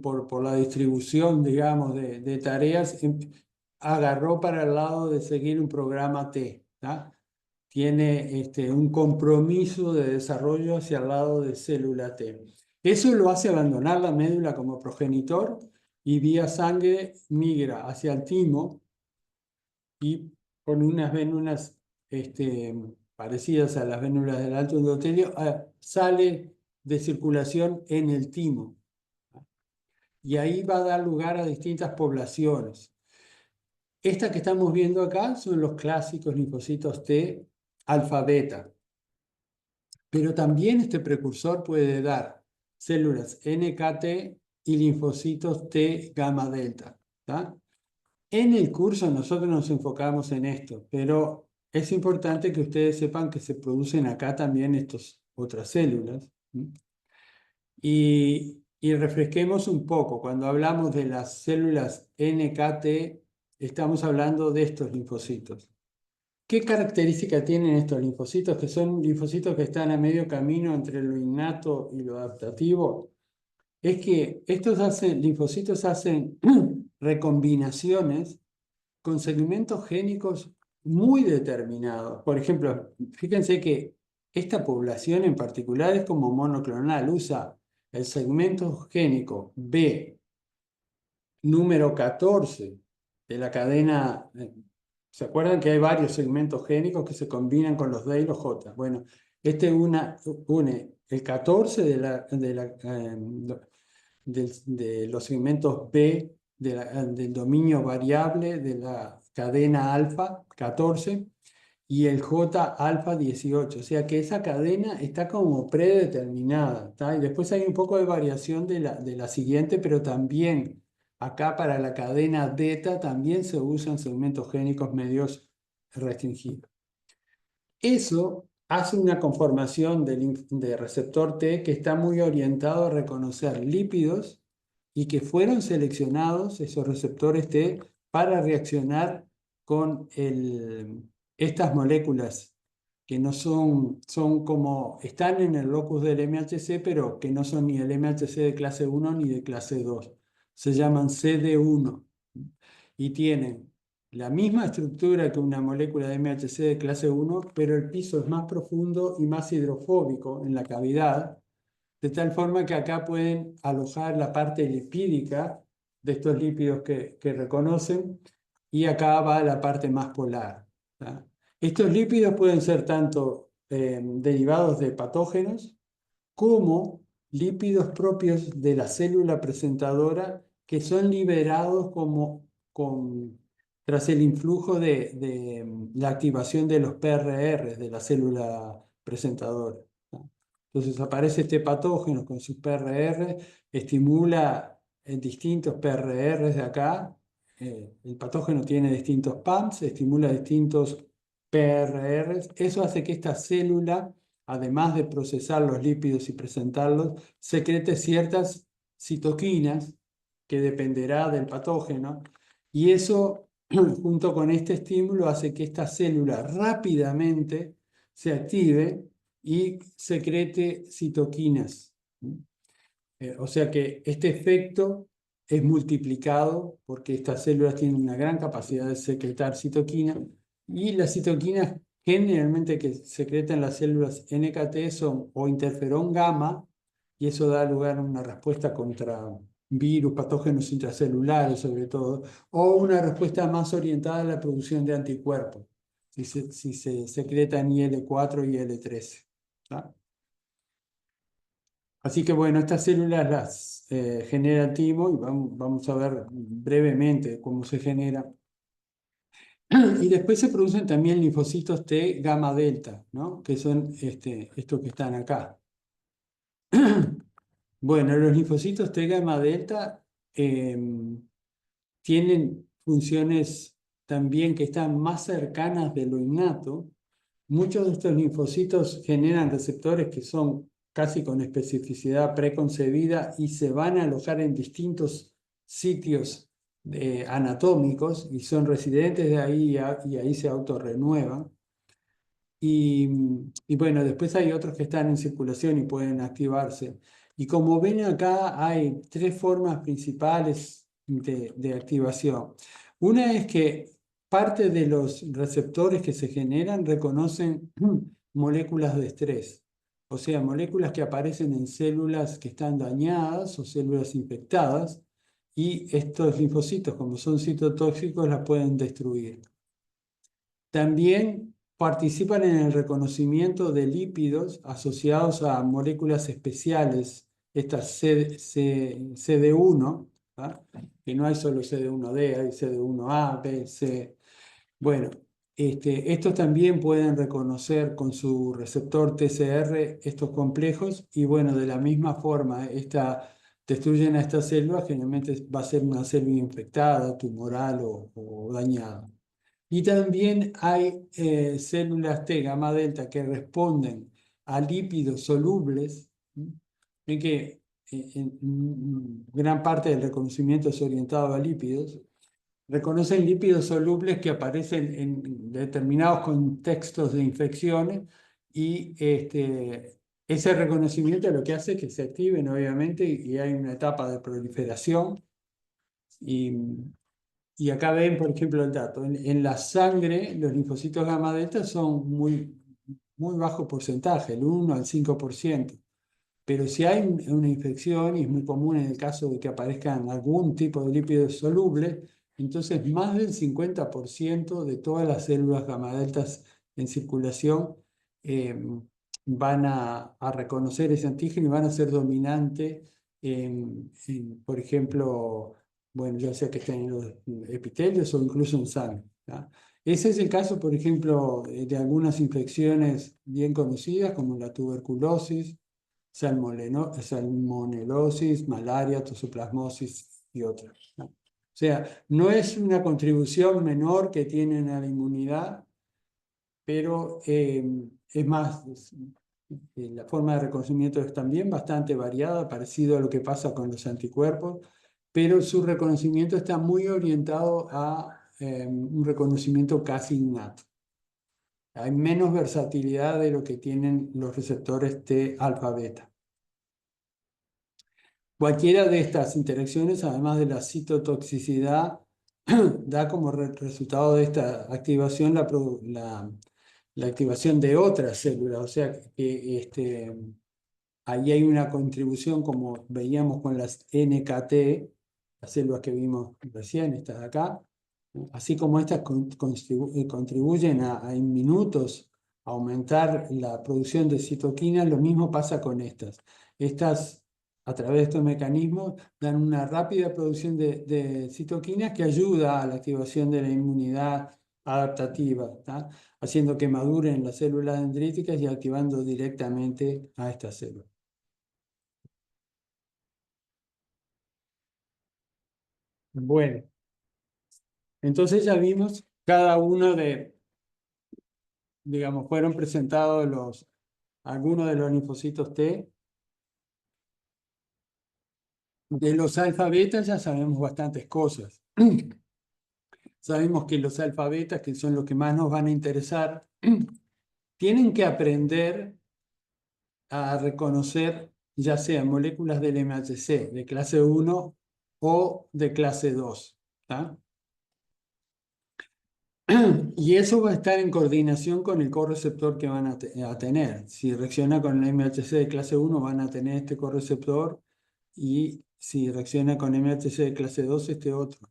por la distribución, digamos, de tareas, agarró para el lado de seguir un programa T, ¿tá? Tiene un compromiso de desarrollo hacia el lado de célula T. Eso lo hace abandonar la médula como progenitor y vía sangre migra hacia el timo y con unas vénulas parecidas a las vénulas del alto endotelio, sale de circulación en el timo. Y ahí va a dar lugar a distintas poblaciones. Estas que estamos viendo acá son los clásicos linfocitos T alfa beta. Pero también este precursor puede dar células NKT y linfocitos T gamma delta, ¿tá? En el curso nosotros nos enfocamos en esto, pero es importante que ustedes sepan que se producen acá también estas otras células. ¿Sí? Y refresquemos un poco, cuando hablamos de las células NKT, estamos hablando de estos linfocitos. ¿Qué característica tienen estos linfocitos? Que son linfocitos que están a medio camino entre lo innato y lo adaptativo. Es que linfocitos hacen recombinaciones con segmentos génicos muy determinados. Por ejemplo, fíjense que esta población en particular es como monoclonal, usa el segmento génico B número 14 de la cadena. ¿Se acuerdan que hay varios segmentos génicos que se combinan con los D y los J? Bueno, une el 14 de los segmentos B del dominio variable de la cadena alfa 14 y el J alfa 18. O sea que esa cadena está como predeterminada, ¿tá? Y después hay un poco de variación de la siguiente, pero también Acá para la cadena delta también se usan segmentos génicos medios restringidos. Eso hace una conformación de receptor T que está muy orientado a reconocer lípidos y que fueron seleccionados esos receptores T para reaccionar con estas moléculas que no son como, están en el locus del MHC, pero que no son ni el MHC de clase 1 ni de clase 2. Se llaman CD1 y tienen la misma estructura que una molécula de MHC de clase 1, pero el piso es más profundo y más hidrofóbico en la cavidad, de tal forma que acá pueden alojar la parte lipídica de estos lípidos que reconocen, y acá va la parte más polar. ¿Tá? Estos lípidos pueden ser tanto derivados de patógenos como lípidos propios de la célula presentadora que son liberados tras el influjo de la activación de los PRR de la célula presentadora. ¿No? Entonces aparece este patógeno con sus PRR, estimula en distintos PRR de acá. El patógeno tiene distintos PAMs, estimula distintos PRR. Eso hace que esta célula, además de procesar los lípidos y presentarlos, secrete ciertas citoquinas que dependerá del patógeno, y eso, junto con este estímulo, hace que esta célula rápidamente se active y secrete citoquinas. O sea que este efecto es multiplicado porque estas células tienen una gran capacidad de secretar citoquinas, y las citoquinas generalmente que secretan las células NKT son o interferón gamma, y eso da lugar a una respuesta contra virus, patógenos intracelulares sobre todo, o una respuesta más orientada a la producción de anticuerpos, si se secretan IL-4 y IL-13. ¿Tá? Así que bueno, estas células las genera Timo, y vamos a ver brevemente cómo se genera. Y después se producen también linfocitos T gamma delta, ¿no? Que son estos que están acá. Bueno, los linfocitos T gamma delta tienen funciones también que están más cercanas de lo innato. Muchos de estos linfocitos generan receptores que son casi con especificidad preconcebida y se van a alojar en distintos sitios anatómicos y son residentes de ahí, y ahí se autorrenuevan. Y bueno, después hay otros que están en circulación y pueden activarse. Y como ven acá, hay tres formas principales de activación. Una es que parte de los receptores que se generan reconocen moléculas de estrés, o sea, moléculas que aparecen en células que están dañadas o células infectadas, y estos linfocitos, como son citotóxicos, las pueden destruir. También participan en el reconocimiento de lípidos asociados a moléculas especiales, estas CD1, ¿tá? Que no hay solo CD1D, hay CD1A, B, C. Bueno, estos también pueden reconocer con su receptor TCR estos complejos, y bueno, de la misma forma, destruyen a esta célula, generalmente va a ser una célula infectada, tumoral o dañada. Y también hay células T gamma delta que responden a lípidos solubles, ¿sí? En que gran parte del reconocimiento es orientado a lípidos. Reconocen lípidos solubles que aparecen en determinados contextos de infecciones, y ese reconocimiento lo que hace es que se activen, obviamente, y hay una etapa de proliferación. Y acá ven, por ejemplo, el dato. En la sangre, los linfocitos gamma delta son muy bajo porcentaje, el 1 al 5%. Pero si hay una infección, y es muy común en el caso de que aparezcan algún tipo de lípido soluble, entonces más del 50% de todas las células gamma deltas en circulación eh, van a reconocer ese antígeno y van a ser dominante por ejemplo, bueno, ya sea que estén en los epitelios o incluso en sangre. ¿Tá? Ese es el caso, por ejemplo, de algunas infecciones bien conocidas como la tuberculosis, salmonelosis, malaria, toxoplasmosis y otras, ¿no? O sea, no es una contribución menor que tienen a la inmunidad, pero es más, la forma de reconocimiento es también bastante variada, parecido a lo que pasa con los anticuerpos, pero su reconocimiento está muy orientado a un reconocimiento casi innato. Hay menos versatilidad de lo que tienen los receptores T alfa beta. Cualquiera de estas interacciones, además de la citotoxicidad, da como resultado de esta activación la activación de otras células. O sea, que ahí hay una contribución, como veíamos con las NKT, las células que vimos recién, estas de acá, así como estas contribuyen en minutos a aumentar la producción de citoquinas, lo mismo pasa con estas. Estas, a través de estos mecanismos, dan una rápida producción de citoquinas que ayuda a la activación de la inmunidad adaptativa, ¿tá? Haciendo que maduren las células dendríticas y activando directamente a estas células. Bueno, entonces ya vimos cada uno digamos, fueron presentados algunos de los linfocitos T. De los alfa betas ya sabemos bastantes cosas. Sabemos que los alfa betas, que son los que más nos van a interesar, tienen que aprender a reconocer ya sea moléculas del MHC de clase 1 o de clase 2. ¿Tá? Y eso va a estar en coordinación con el correceptor que van a tener. Si reacciona con el MHC de clase 1, van a tener este correceptor, y si reacciona con MHC de clase 2, este otro.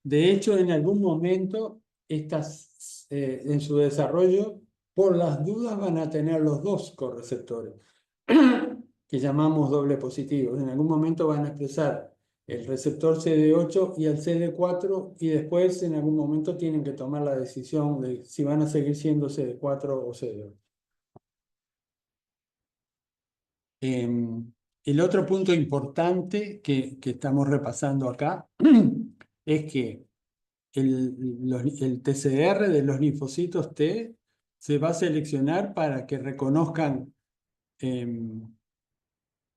De hecho, en algún momento, en su desarrollo, por las dudas van a tener los dos correceptores, que llamamos doble positivos. En algún momento van a expresar el receptor CD8 y el CD4, y después en algún momento tienen que tomar la decisión de si van a seguir siendo CD4 o CD8. El otro punto importante que estamos repasando acá es que el TCR de los linfocitos T se va a seleccionar para que reconozcan en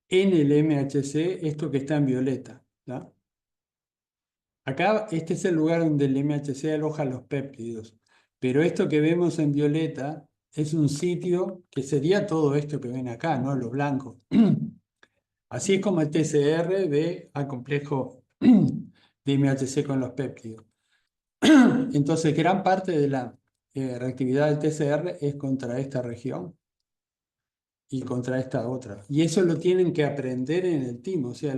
el MHC esto que está en violeta, ¿tá? Acá este es el lugar donde el MHC aloja los péptidos, pero esto que vemos en violeta es un sitio que sería todo esto que ven acá, ¿no? Lo blanco. Así es como el TCR ve al complejo de MHC con los péptidos. Entonces, gran parte de la reactividad del TCR es contra esta región y contra esta otra. Y eso lo tienen que aprender en el timo. O sea,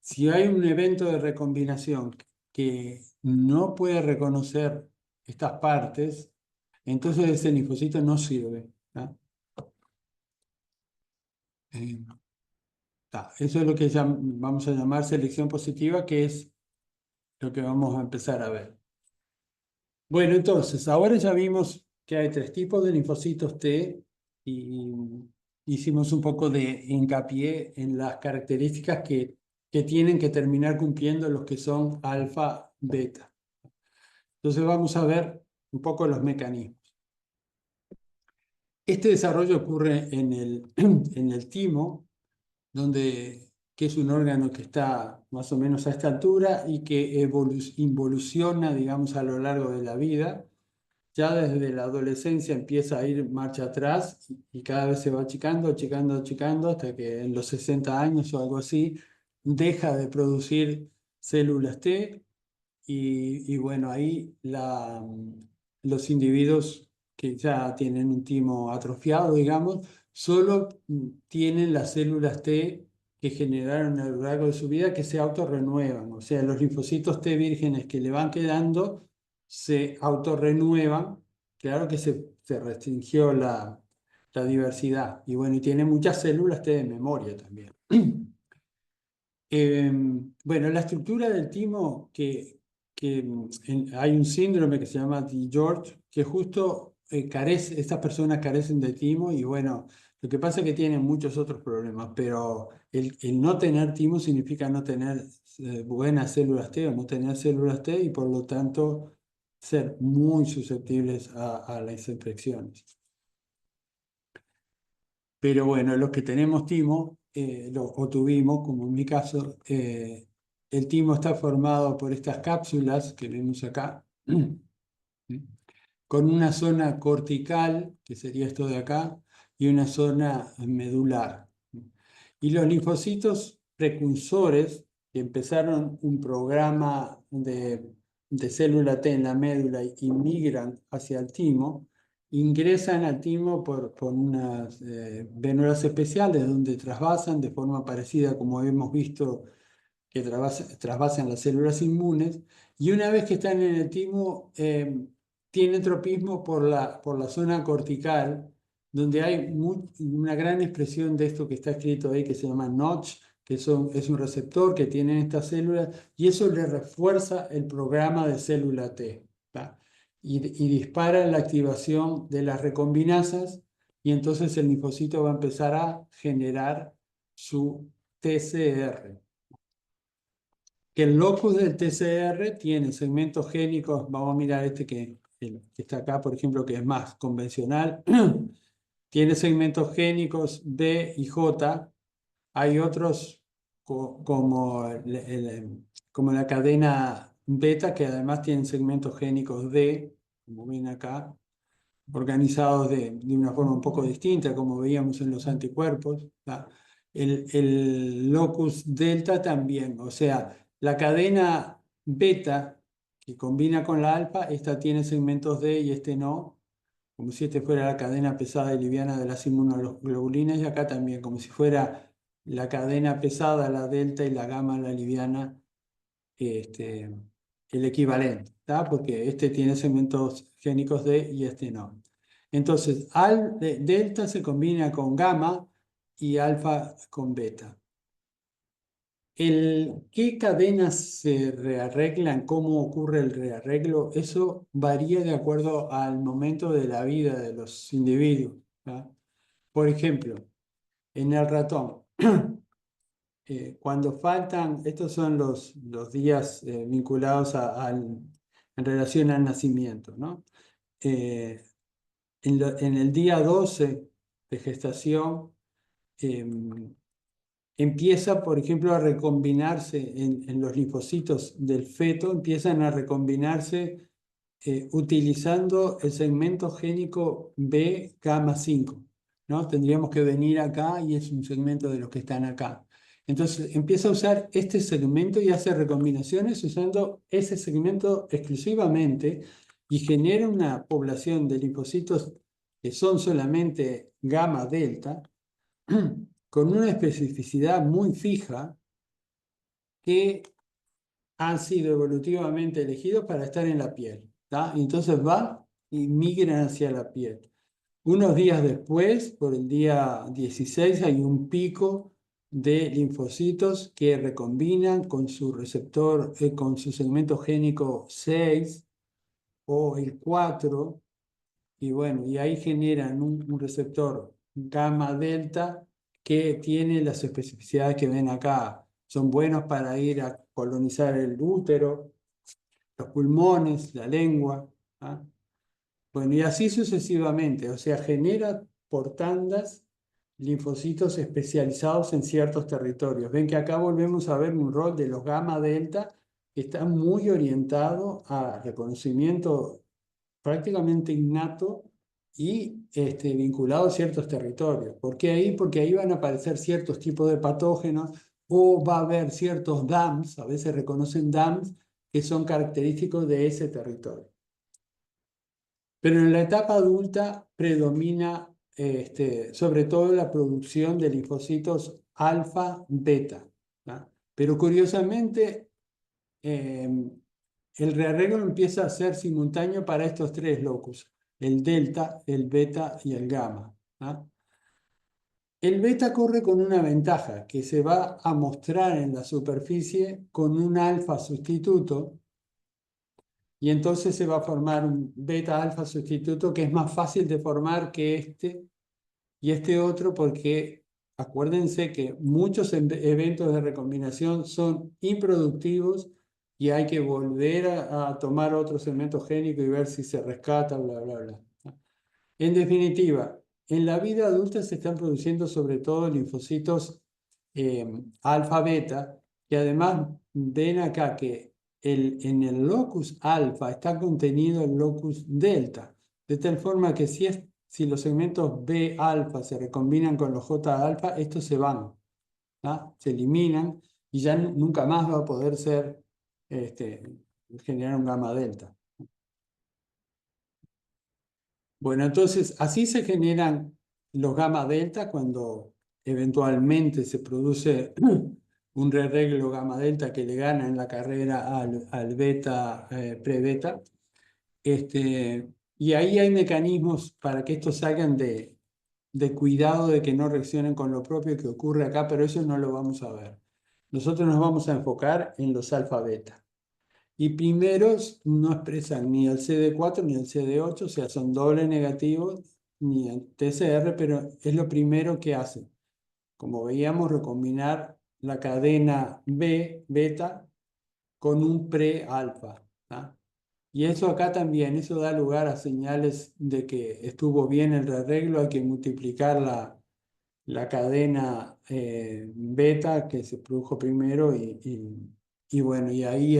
si hay un evento de recombinación que no puede reconocer estas partes, entonces ese linfocito no sirve, ¿tá? Eso es lo que vamos a llamar selección positiva, que es lo que vamos a empezar a ver. Bueno, entonces, ahora ya vimos que hay tres tipos de linfocitos T, y hicimos un poco de hincapié en las características que tienen que terminar cumpliendo los que son alfa, beta. Entonces vamos a ver un poco los mecanismos. Este desarrollo ocurre en el timo, que es un órgano que está más o menos a esta altura y que involuciona, digamos, a lo largo de la vida. Ya desde la adolescencia empieza a ir marcha atrás y cada vez se va achicando, achicando, achicando, hasta que en los 60 años o algo así deja de producir células T, y bueno, ahí los individuos que ya tienen un timo atrofiado, digamos, solo tienen las células T que generaron a lo largo de su vida, que se autorrenuevan. O sea, los linfocitos T vírgenes que le van quedando se autorrenuevan. Claro que se restringió la diversidad. Y bueno, y tiene muchas células T de memoria también. Bueno, la estructura del timo, hay un síndrome que se llama DiGeorge, que justo estas personas carecen de timo, y bueno, Lo que pasa es que tiene muchos otros problemas, pero el no tener timo significa no tener buenas células T o no tener células T y por lo tanto ser muy susceptibles a las infecciones. Pero bueno, los que tenemos timo, o tuvimos, como en mi caso, el timo está formado por estas cápsulas que vemos acá, con una zona cortical, que sería esto de acá, y una zona medular. Y los linfocitos precursores, que empezaron un programa de célula T en la médula y migran hacia el timo, ingresan al timo por unas vénulas especiales donde trasvasan de forma parecida como hemos visto que trasvasan las células inmunes, y una vez que están en el timo, tienen tropismo por la zona cortical, donde hay una gran expresión de esto que está escrito ahí, que se llama Notch, que es un receptor que tienen estas células, y eso le refuerza el programa de célula T, ¿tá? Y dispara la activación de las recombinasas, y entonces el linfocito va a empezar a generar su TCR. Que el locus del TCR tiene segmentos génicos, vamos a mirar este que está acá, por ejemplo, que es más convencional, tiene segmentos génicos B y J. Hay otros como, como la cadena beta, que además tienen segmentos génicos D, como ven acá, organizados de una forma un poco distinta, como veíamos en los anticuerpos. ¿Tá? El locus delta también, o sea, la cadena beta que combina con la alfa, esta tiene segmentos D y este no, como si este fuera la cadena pesada y liviana de las inmunoglobulinas, y acá también, como si fuera la cadena pesada, la delta, y la gamma, la liviana, este, el equivalente, ¿tá? Porque este tiene segmentos génicos D y este no. Entonces, delta se combina con gamma y alfa con beta. ¿Qué cadenas se rearreglan? ¿Cómo ocurre el rearreglo? Eso varía de acuerdo al momento de la vida de los individuos, ¿tá? Por ejemplo, en el ratón, cuando faltan, estos son los días vinculados en relación al nacimiento, ¿no? Eh, en el día 12 de gestación, empieza, por ejemplo, a recombinarse en los linfocitos del feto, empiezan a recombinarse utilizando el segmento génico B gamma 5, ¿no? Tendríamos que venir acá y es un segmento de los que están acá. Entonces empieza a usar este segmento y hace recombinaciones usando ese segmento exclusivamente y genera una población de linfocitos que son solamente gamma delta con una especificidad muy fija que han sido evolutivamente elegidos para estar en la piel. ¿Tá? Entonces van y migran hacia la piel. Unos días después, por el día 16, hay un pico de linfocitos que recombinan con su receptor, con su segmento génico 6 o el 4, y bueno, y ahí generan un receptor gamma delta que tiene las especificidades que ven acá. Son buenos para ir a colonizar el útero, los pulmones, la lengua. ¿Ah? Bueno, y así sucesivamente, o sea, genera por tandas linfocitos especializados en ciertos territorios. Ven que acá volvemos a ver un rol de los gamma delta que está muy orientado a reconocimiento prácticamente innato y vinculado a ciertos territorios. ¿Por qué ahí? Porque ahí van a aparecer ciertos tipos de patógenos o va a haber ciertos DAMs, a veces reconocen DAMs, que son característicos de ese territorio. Pero en la etapa adulta predomina sobre todo la producción de linfocitos alfa-beta. Pero curiosamente, el rearreglo empieza a ser simultáneo para estos tres locus, el delta, el beta y el gamma. El beta corre con una ventaja que se va a mostrar en la superficie con un alfa sustituto, y entonces se va a formar un beta alfa sustituto que es más fácil de formar que este, y este otro porque acuérdense que muchos eventos de recombinación son improductivos y hay que volver a tomar otro segmento génico y ver si se rescata, bla, bla, bla. En definitiva, en la vida adulta se están produciendo sobre todo linfocitos alfa beta, que además ven acá que en el locus alfa está contenido el locus delta, de tal forma que si los segmentos B alfa se recombinan con los J alfa, estos se van, ¿ah? Se eliminan y ya nunca más va a poder ser generar un gamma delta. Bueno, entonces así se generan los gamma delta cuando eventualmente se produce un rearreglo gamma delta que le gana en la carrera al beta pre-beta. Y ahí hay mecanismos para que estos salgan de cuidado de que no reaccionen con lo propio que ocurre acá, pero eso no lo vamos a ver. Nosotros nos vamos a enfocar en los alfa beta. Y primeros no expresan ni el CD4 ni el CD8, o sea, son doble negativos, ni el TCR, pero es lo primero que hacen. Como veíamos, recombinar la cadena B, beta, con un pre-alfa. Y eso acá también, eso da lugar a señales de que estuvo bien el rearreglo, hay que multiplicar la cadena beta que se produjo primero y bueno, y ahí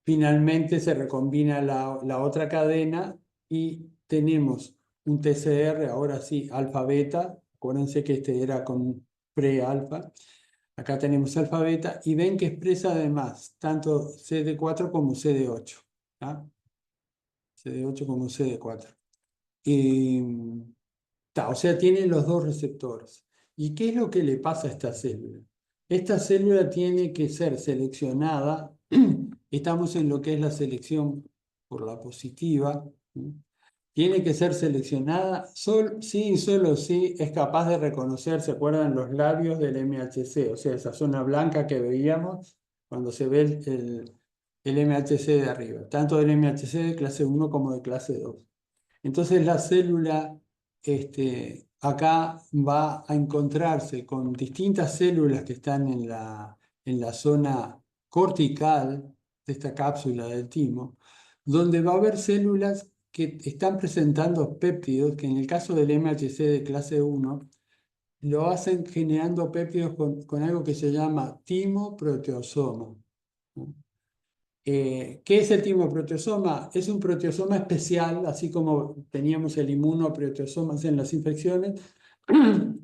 finalmente se recombina la otra cadena y tenemos un TCR, ahora sí, alfa-beta. Acuérdense que este era con pre-alfa. Acá tenemos alfa-beta y ven que expresa además tanto CD4 como CD8. ¿Ah? CD8 como CD4. Y, o sea, tiene los dos receptores. ¿Y qué es lo que le pasa a esta célula? Esta célula tiene que ser seleccionada. Estamos en lo que es la selección por la positiva. Tiene que ser seleccionada sí, solo si es capaz de reconocer, ¿se acuerdan los labios del MHC? O sea, esa zona blanca que veíamos cuando se ve el MHC de arriba, tanto del MHC de clase 1 como de clase 2. Entonces la célula acá va a encontrarse con distintas células que están en la zona cortical de esta cápsula del timo, donde va a haber células que están presentando péptidos, que en el caso del MHC de clase 1, lo hacen generando péptidos con algo que se llama timoproteosoma. ¿Qué es el timoproteosoma? Es un proteosoma especial, así como teníamos el inmunoproteosomas en las infecciones,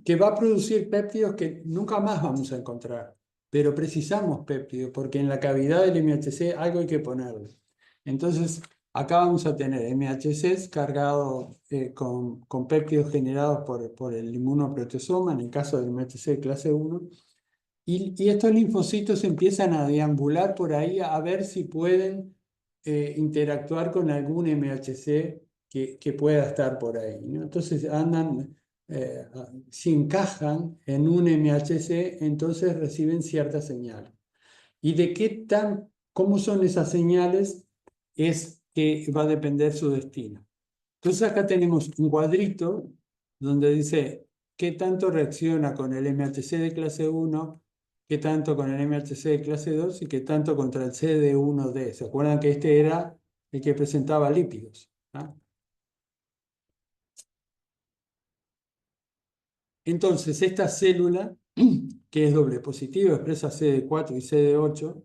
que va a producir péptidos que nunca más vamos a encontrar. Pero precisamos péptidos, porque en la cavidad del MHC algo hay que ponerle. Entonces, acá vamos a tener MHCs cargados con péptidos generados por el inmunoproteosoma, en el caso del MHC clase 1. Y estos linfocitos empiezan a deambular por ahí a ver si pueden interactuar con algún MHC que pueda estar por ahí, ¿no? Entonces andan, si encajan en un MHC, entonces reciben ciertas señales. ¿Y de cómo son esas señales? Es que va a depender su destino. Entonces acá tenemos un cuadrito donde dice qué tanto reacciona con el MHC de clase 1, qué tanto con el MHC de clase 2 y qué tanto contra el CD1D. ¿Se acuerdan que este era el que presentaba lípidos? ¿Ah? Entonces esta célula, que es doble positiva, expresa CD4 y CD8,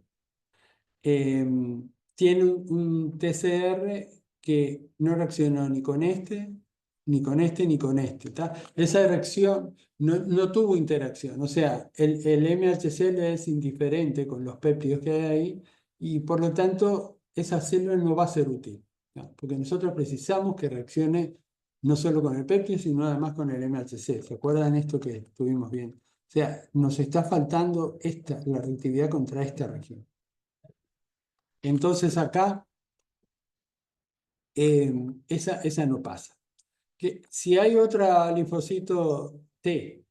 tiene un TCR que no reaccionó ni con este, ni con este, ni con este. Esa reacción no tuvo interacción, o sea, el MHC le es indiferente con los péptidos que hay ahí y por lo tanto esa célula no va a ser útil, ¿no? Porque nosotros precisamos que reaccione no solo con el péptido, sino además con el MHC. ¿Se acuerdan esto que estuvimos viendo? O sea, nos está faltando la reactividad contra esta región. Entonces acá esa no pasa. Si hay otra linfocito T,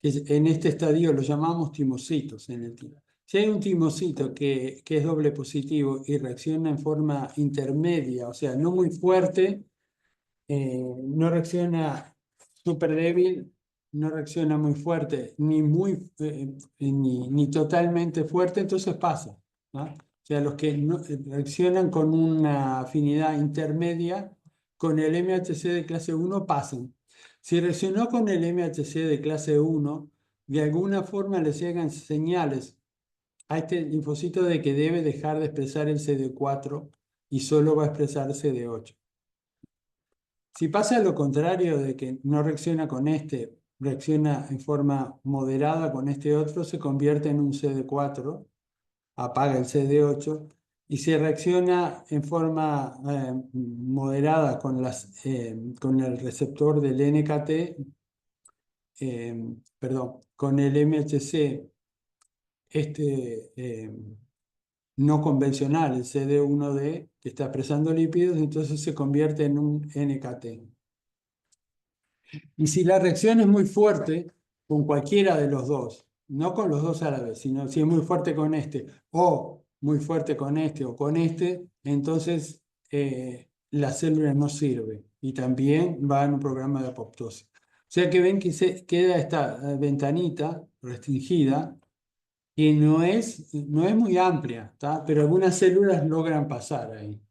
que en este estadio lo llamamos timocitos en el timo. Si hay un timocito que es doble positivo y reacciona en forma intermedia, o sea, no muy fuerte, no reacciona súper débil, no reacciona muy fuerte, ni totalmente fuerte, entonces pasa, ¿no? O sea, los que reaccionan con una afinidad intermedia con el MHC de clase 1 pasan. Si reaccionó con el MHC de clase 1, de alguna forma les llegan señales a este linfocito de que debe dejar de expresar el CD4 y solo va a expresar CD8. Si pasa lo contrario de que no reacciona con este, reacciona en forma moderada con este otro, se convierte en un CD4, apaga el CD8, y si reacciona en forma moderada con el receptor del NKT, perdón, con el MHC no convencional, el CD1D, que está expresando lípidos, entonces se convierte en un NKT. Y si la reacción es muy fuerte con cualquiera de los dos, no con los dos a la vez, sino si es muy fuerte con este, o muy fuerte con este, o con este, entonces la célula no sirve y también va en un programa de apoptosis. O sea que ven que se queda esta ventanita restringida que no es muy amplia, ¿tá? Pero algunas células logran pasar ahí.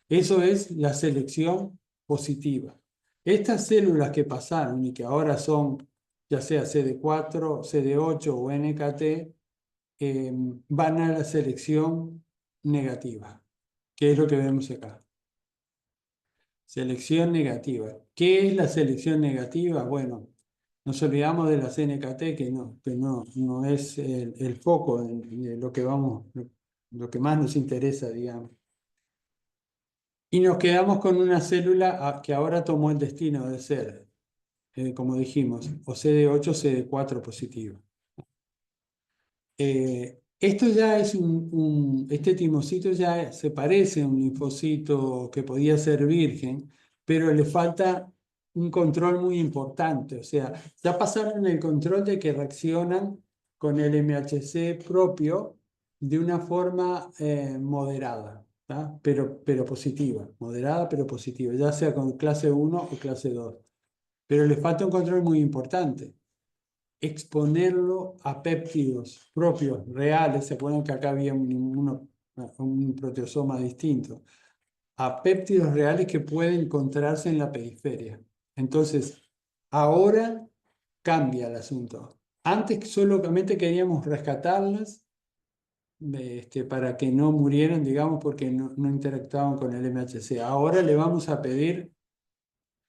Eso es la selección positiva. Estas células que pasaron y que ahora son ya sea CD4, CD8 o NKT, van a la selección negativa, que es lo que vemos acá. Selección negativa. ¿Qué es la selección negativa? Bueno, nos olvidamos de las NKT, que no es el foco de lo que más nos interesa, digamos. Y nos quedamos con una célula que ahora tomó el destino de ser, como dijimos, o CD8 o CD4 positivo. Esto ya es este timocito ya se parece a un linfocito que podía ser virgen, pero le falta un control muy importante. O sea, ya pasaron el control de que reaccionan con el MHC propio de una forma moderada, ¿tá? Pero positiva, moderada pero positiva, ya sea con clase 1 o clase 2. Pero le falta un control muy importante, exponerlo a péptidos propios, reales. Se acuerdan que acá había un proteosoma distinto, a péptidos reales que pueden encontrarse en la periferia. Entonces, ahora cambia el asunto. Antes solamente queríamos rescatarlas para que no murieran, digamos, porque no interactuaban con el MHC. Ahora le vamos a pedir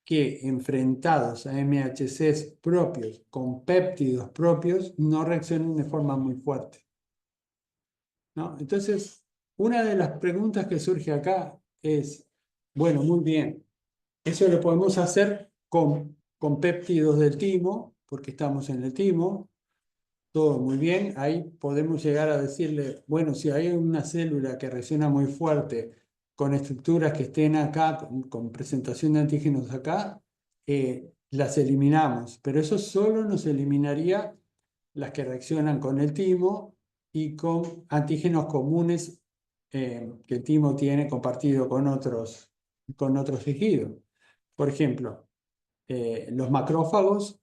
que enfrentados a MHCs propios, con péptidos propios, no reaccionen de forma muy fuerte, ¿no? Entonces, una de las preguntas que surge acá es, bueno, muy bien, eso lo podemos hacer con péptidos del timo, porque estamos en el timo, todo muy bien. Ahí podemos llegar a decirle, bueno, si hay una célula que reacciona muy fuerte con estructuras que estén acá, con presentación de antígenos acá, las eliminamos. Pero eso solo nos eliminaría las que reaccionan con el timo y con antígenos comunes que el timo tiene compartido con otros tejidos. Por ejemplo, los macrófagos,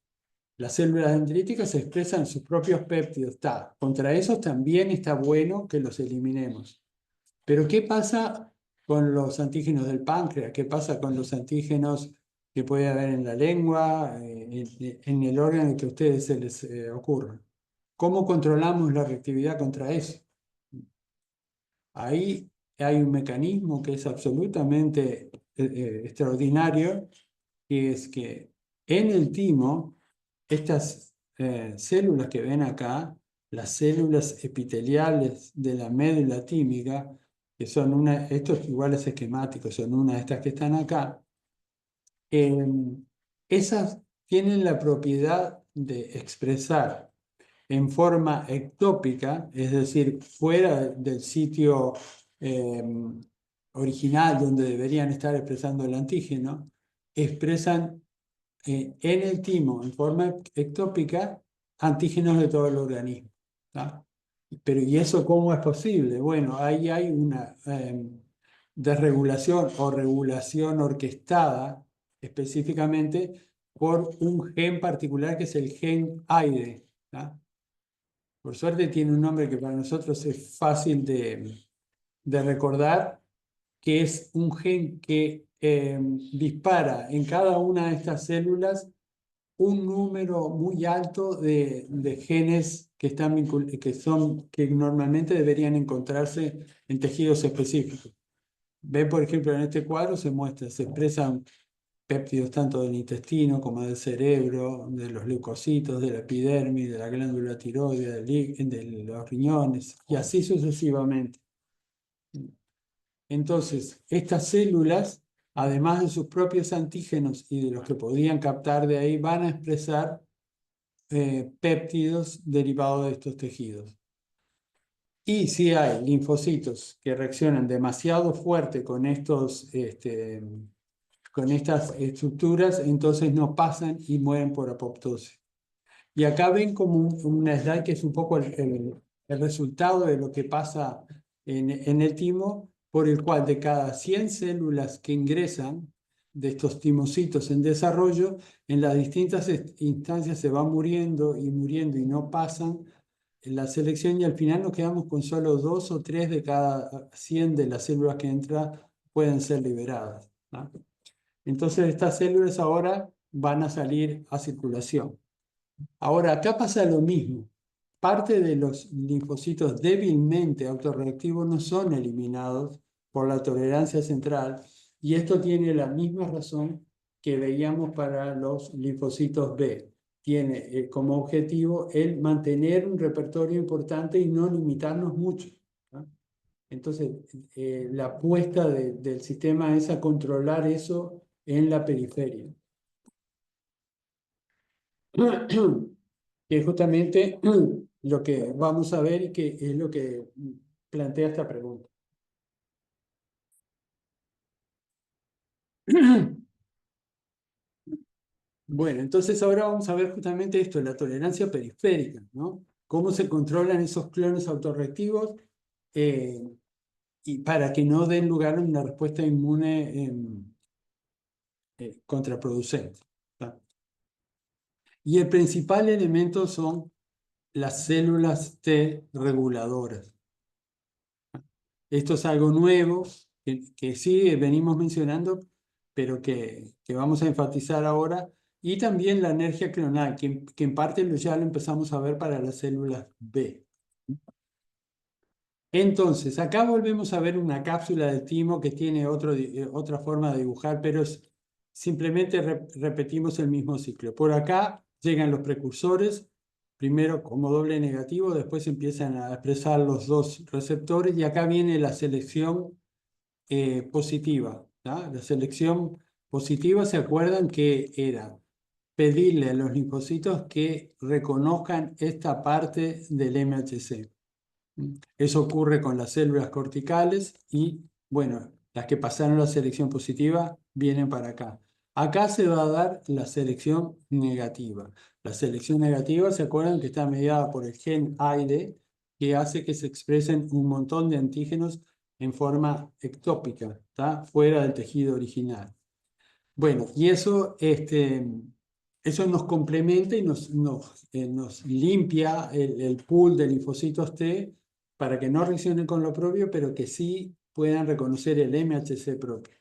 las células dendríticas expresan sus propios péptidos. Contra esos también está bueno que los eliminemos. Pero ¿qué pasa con los antígenos del páncreas? ¿Qué pasa con los antígenos que puede haber en la lengua, en el órgano que a ustedes se les ocurra? ¿Cómo controlamos la reactividad contra eso? Ahí hay un mecanismo que es absolutamente extraordinario, que es que en el timo, estas células que ven acá, las células epiteliales de la médula tímica, que son estos iguales esquemáticos, son una de estas que están acá, eh, esas tienen la propiedad de expresar en forma ectópica, es decir, fuera del sitio original donde deberían estar expresando el antígeno, expresan en el timo, en forma ectópica, antígenos de todo el organismo, ¿tá? Pero ¿y eso cómo es posible? Bueno, ahí hay una desregulación o regulación orquestada específicamente por un gen particular que es el gen AIDE. Por suerte tiene un nombre que para nosotros es fácil de recordar, que es un gen que dispara en cada una de estas células un número muy alto de genes que, que normalmente deberían encontrarse en tejidos específicos. Ven, por ejemplo, en este cuadro se muestra, se expresan péptidos tanto del intestino como del cerebro, de los leucocitos, de la epidermis, de la glándula tiroides, de los riñones, y así sucesivamente. Entonces, estas células, además de sus propios antígenos y de los que podrían captar de ahí, van a expresar péptidos derivados de estos tejidos. Y si hay linfocitos que reaccionan demasiado fuerte con con estas estructuras, entonces no pasan y mueren por apoptosis. Y acá ven como una slide que es un poco el resultado de lo que pasa en el timo, por el cual de cada 100 células que ingresan de estos timocitos en desarrollo, en las distintas instancias se van muriendo y no pasan en la selección, y al final nos quedamos con solo 2 o 3 de cada 100 de las células que entran pueden ser liberadas, ¿no? Entonces estas células ahora van a salir a circulación. Ahora, acá pasa lo mismo. Parte de los linfocitos débilmente autorreactivos no son eliminados por la tolerancia central, y esto tiene la misma razón que veíamos para los linfocitos B. Tiene como objetivo el mantener un repertorio importante y no limitarnos mucho, ¿no? Entonces, la apuesta del sistema es a controlar eso en la periferia. Que es justamente lo que vamos a ver y que es lo que plantea esta pregunta. Bueno, entonces ahora vamos a ver justamente esto, la tolerancia periférica, ¿no? Cómo se controlan esos clones autorreactivos y para que no den lugar a una respuesta inmune contraproducente, ¿tá? Y el principal elemento son las células T reguladoras. Esto es algo nuevo que sí venimos mencionando, pero que vamos a enfatizar ahora. Y también la energía clonal, que en parte ya lo empezamos a ver para las células B. Entonces, acá volvemos a ver una cápsula del timo que tiene otra forma de dibujar, pero simplemente repetimos el mismo ciclo. Por acá llegan los precursores, primero como doble negativo, después empiezan a expresar los dos receptores, y acá viene la selección positiva, ¿tá? La selección positiva, ¿se acuerdan que era pedirle a los linfocitos que reconozcan esta parte del MHC? Eso ocurre con las células corticales y, bueno, las que pasaron la selección positiva vienen para acá. Acá se va a dar la selección negativa. La selección negativa, ¿se acuerdan que está mediada por el gen AIDE, que hace que se expresen un montón de antígenos en forma ectópica, ¿tá? Fuera del tejido original? Bueno, y eso nos complementa y nos limpia el pool de linfocitos T para que no reaccionen con lo propio, pero que sí puedan reconocer el MHC propio.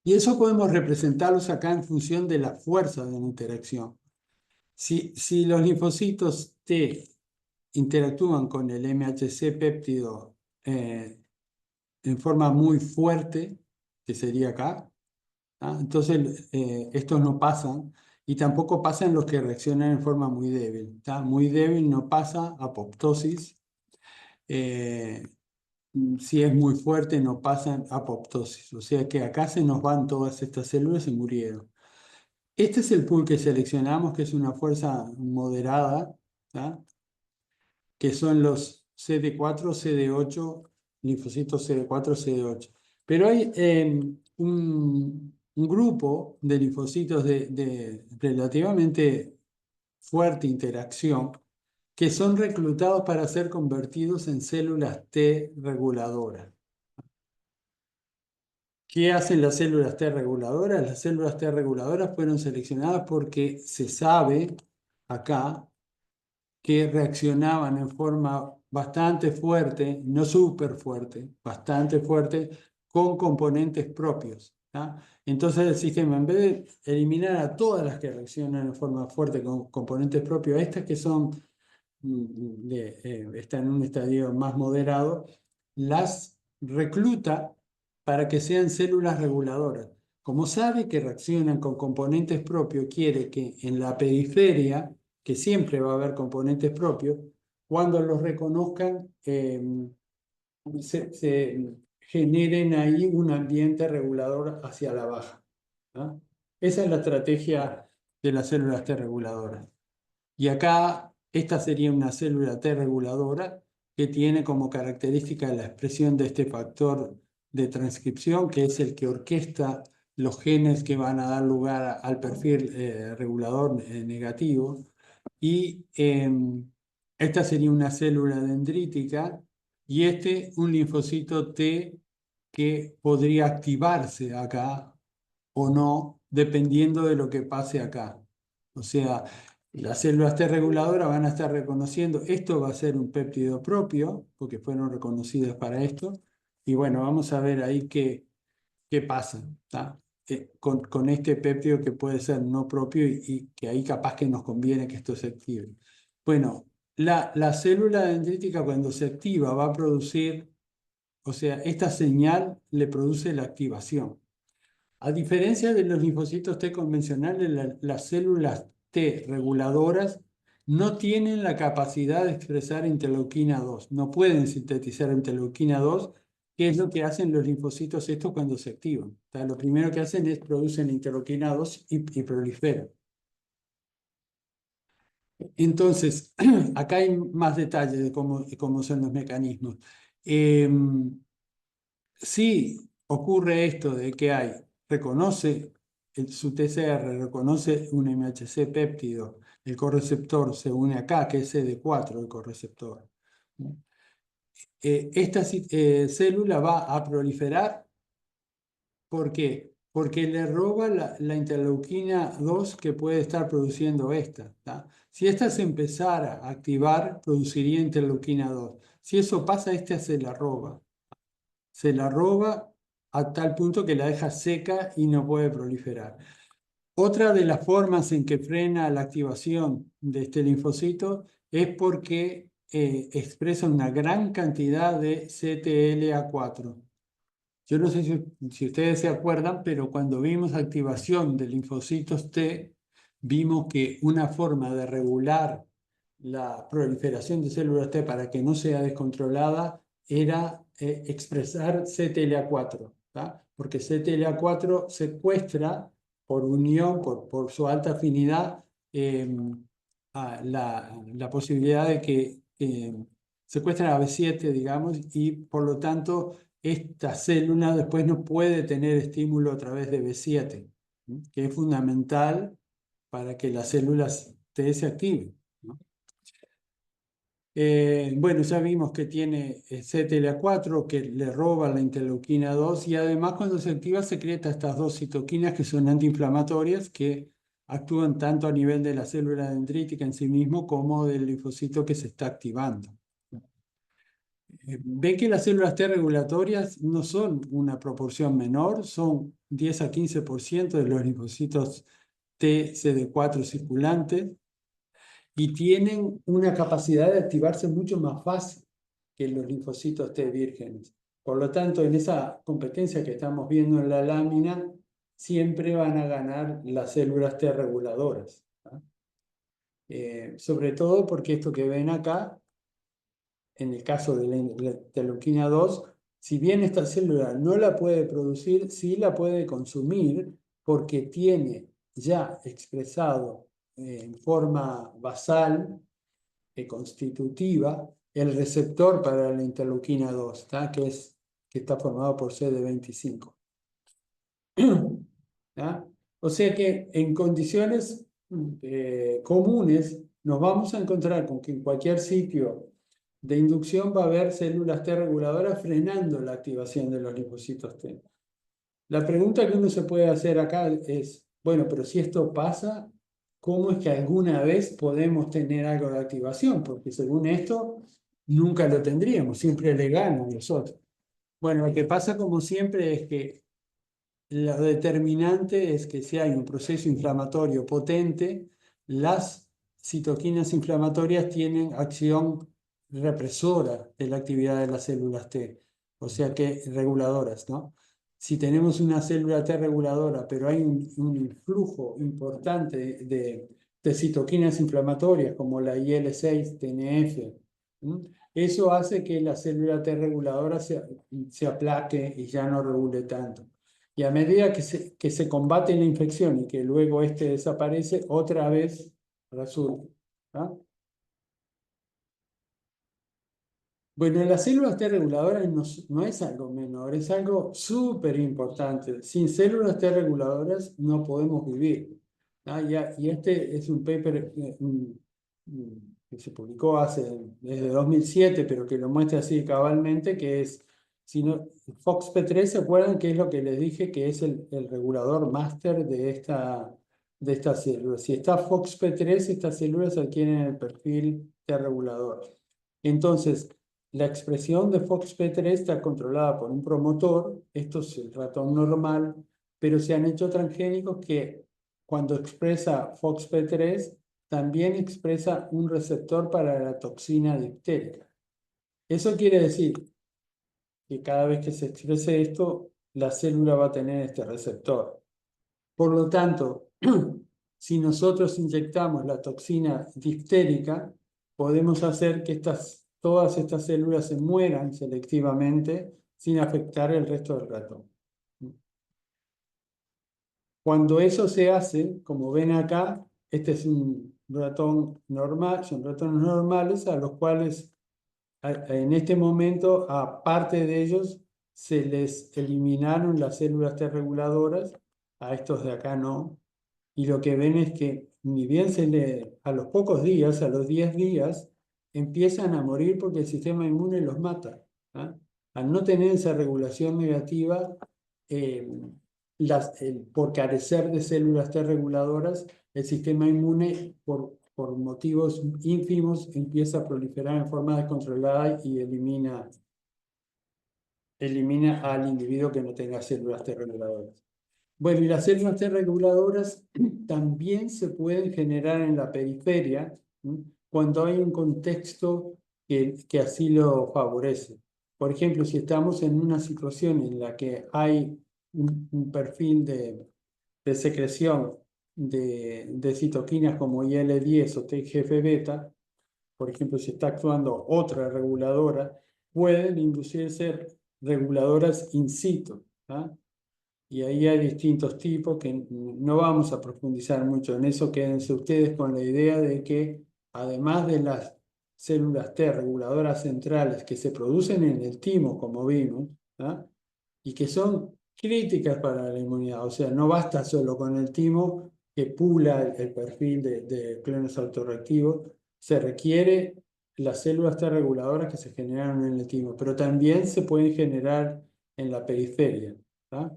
Y eso podemos representarlos acá en función de la fuerza de la interacción. Si los linfocitos T interactúan con el MHC péptido en forma muy fuerte, que sería acá, entonces, estos no pasan, y tampoco pasan los que reaccionan en forma muy débil. Muy débil no pasa apoptosis. Eh, si es muy fuerte, no pasan apoptosis. O sea que acá se nos van todas estas células y murieron. Este es el pool que seleccionamos, que es una fuerza moderada, ¿tá? Que son los CD4, CD8, linfocitos CD4, CD8. Pero hay un grupo de linfocitos de relativamente fuerte interacción que son reclutados para ser convertidos en células T reguladoras. ¿Qué hacen las células T reguladoras? Las células T reguladoras fueron seleccionadas porque se sabe acá que reaccionaban en forma bastante fuerte, no súper fuerte, bastante fuerte, con componentes propios. ¿Tá? Entonces el sistema, en vez de eliminar a todas las que reaccionan en forma fuerte con componentes propios, estas que son están en un estadio más moderado, las recluta para que sean células reguladoras. Como sabe que reaccionan con componentes propios, quiere que en la periferia, que siempre va a haber componentes propios, cuando los reconozcan, se generen ahí un ambiente regulador hacia la baja. ¿No? Esa es la estrategia de las células T reguladoras. Y acá, esta sería una célula T reguladora que tiene como característica la expresión de este factor de transcripción, que es el que orquesta los genes que van a dar lugar al perfil regulador negativo. Y esta sería una célula dendrítica y este un linfocito T que podría activarse acá o no, dependiendo de lo que pase acá. O sea, las células T reguladoras van a estar reconociendo, esto va a ser un péptido propio, porque fueron reconocidas para esto, y bueno, vamos a ver ahí qué pasa, ¿tá? Con este péptido que puede ser no propio y que ahí capaz que nos conviene que esto se active. Bueno, la célula dendrítica cuando se activa va a producir, o sea, esta señal le produce la activación. A diferencia de los linfocitos T convencionales, las células T reguladoras no tienen la capacidad de expresar interleuquina 2, no pueden sintetizar interleuquina 2, que es lo que hacen los linfocitos estos cuando se activan. Lo primero que hacen es producen interleuquina 2 y proliferan. Entonces, acá hay más detalles de cómo son los mecanismos. Si ocurre esto de que reconoce su TCR, reconoce un MHC péptido, el correceptor se une acá, que es CD4 el correceptor. Esta célula va a proliferar. ¿Por qué? Porque le roba la interleuquina 2 que puede estar produciendo esta. ¿Tá? Si esta se empezara a activar, produciría interleuquina 2. Si eso pasa, esta se la roba. Se la roba a tal punto que la deja seca y no puede proliferar. Otra de las formas en que frena la activación de este linfocito es porque expresa una gran cantidad de CTLA4. Yo no sé si ustedes se acuerdan, pero cuando vimos activación de linfocitos T, vimos que una forma de regular la proliferación de células T para que no sea descontrolada era expresar CTLA4, ¿tá? Porque CTLA4 secuestra por unión, por su alta afinidad, la posibilidad de que secuestra a B7, digamos, y por lo tanto esta célula después no puede tener estímulo a través de B7, ¿no? Que es fundamental para que las células T se activen, ¿no? Bueno, ya vimos que tiene CTLA4 que le roba la interleuquina 2 y además cuando se activa secreta estas dos citoquinas que son antiinflamatorias que actúan tanto a nivel de la célula dendrítica en sí mismo como del linfocito que se está activando. Ven que las células T regulatorias no son una proporción menor, son 10 a 15% de los linfocitos T CD4 circulantes y tienen una capacidad de activarse mucho más fácil que los linfocitos T vírgenes. Por lo tanto, en esa competencia que estamos viendo en la lámina, siempre van a ganar las células T reguladoras, ¿tá? Sobre todo porque esto que ven acá, en el caso de la interleuquina 2, si bien esta célula no la puede producir, sí la puede consumir porque tiene ya expresado en forma basal constitutiva el receptor para la interleuquina 2, ¿tá? Que está formado por CD25. ¿Tá? O sea que en condiciones comunes nos vamos a encontrar con que en cualquier sitio de inducción va a haber células T reguladoras frenando la activación de los linfocitos T. La pregunta que uno se puede hacer acá es, bueno, pero si esto pasa, ¿cómo es que alguna vez podemos tener algo de activación? Porque según esto, nunca lo tendríamos, siempre le ganan los otros. Bueno, lo que pasa como siempre es que lo determinante es que si hay un proceso inflamatorio potente, las citoquinas inflamatorias tienen acción represora de la actividad de las células T, o sea que reguladoras, ¿no? Si tenemos una célula T reguladora, pero hay un flujo importante de citoquinas inflamatorias como la IL-6, TNF, ¿m? Eso hace que la célula T reguladora se aplaque y ya no regule tanto. Y a medida que se combate la infección y que luego este desaparece, otra vez resurge. ¿Ah? Bueno, las células T reguladoras no es algo menor, es algo súper importante. Sin células T reguladoras no podemos vivir. ¿Ah? Y este es un paper que se publicó desde 2007, pero que lo muestra así cabalmente, que es, si no, FOXP3, ¿se acuerdan qué es lo que les dije que es el regulador máster de esta célula? Si está FOXP3, estas células adquieren el perfil T regulador. Entonces, la expresión de FOXP3 está controlada por un promotor, esto es el ratón normal, pero se han hecho transgénicos que cuando expresa FOXP3 también expresa un receptor para la toxina difterica. Eso quiere decir que cada vez que se exprese esto, la célula va a tener este receptor. Por lo tanto, si nosotros inyectamos la toxina difterica, podemos hacer que todas estas células se mueran selectivamente sin afectar el resto del ratón. Cuando eso se hace, como ven acá, este es un ratón normal, son ratones normales a los cuales en este momento, a parte de ellos, se les eliminaron las células T reguladoras, a estos de acá no, y lo que ven es que ni bien a los pocos días, a los 10 días, empiezan a morir porque el sistema inmune los mata. ¿Ah? Al no tener esa regulación negativa, eh, por carecer de células T reguladoras, el sistema inmune, por motivos ínfimos, empieza a proliferar en forma descontrolada y elimina al individuo que no tenga células T reguladoras. Bueno, y las células T reguladoras también se pueden generar en la periferia, ¿sí? Cuando hay un contexto que así lo favorece. Por ejemplo, si estamos en una situación en la que hay un perfil de secreción de citoquinas como IL-10 o TGF-beta, por ejemplo, si está actuando otra reguladora, pueden inducirse reguladoras in situ. ¿Ah? Y ahí hay distintos tipos que no vamos a profundizar mucho en eso. Quédense ustedes con la idea de que además de las células T reguladoras centrales que se producen en el timo, como vimos, ¿ah? Y que son críticas para la inmunidad. O sea, no basta solo con el timo que pula el perfil de clones autorreactivos, se requiere las células T reguladoras que se generaron en el timo, pero también se pueden generar en la periferia. ¿Ah?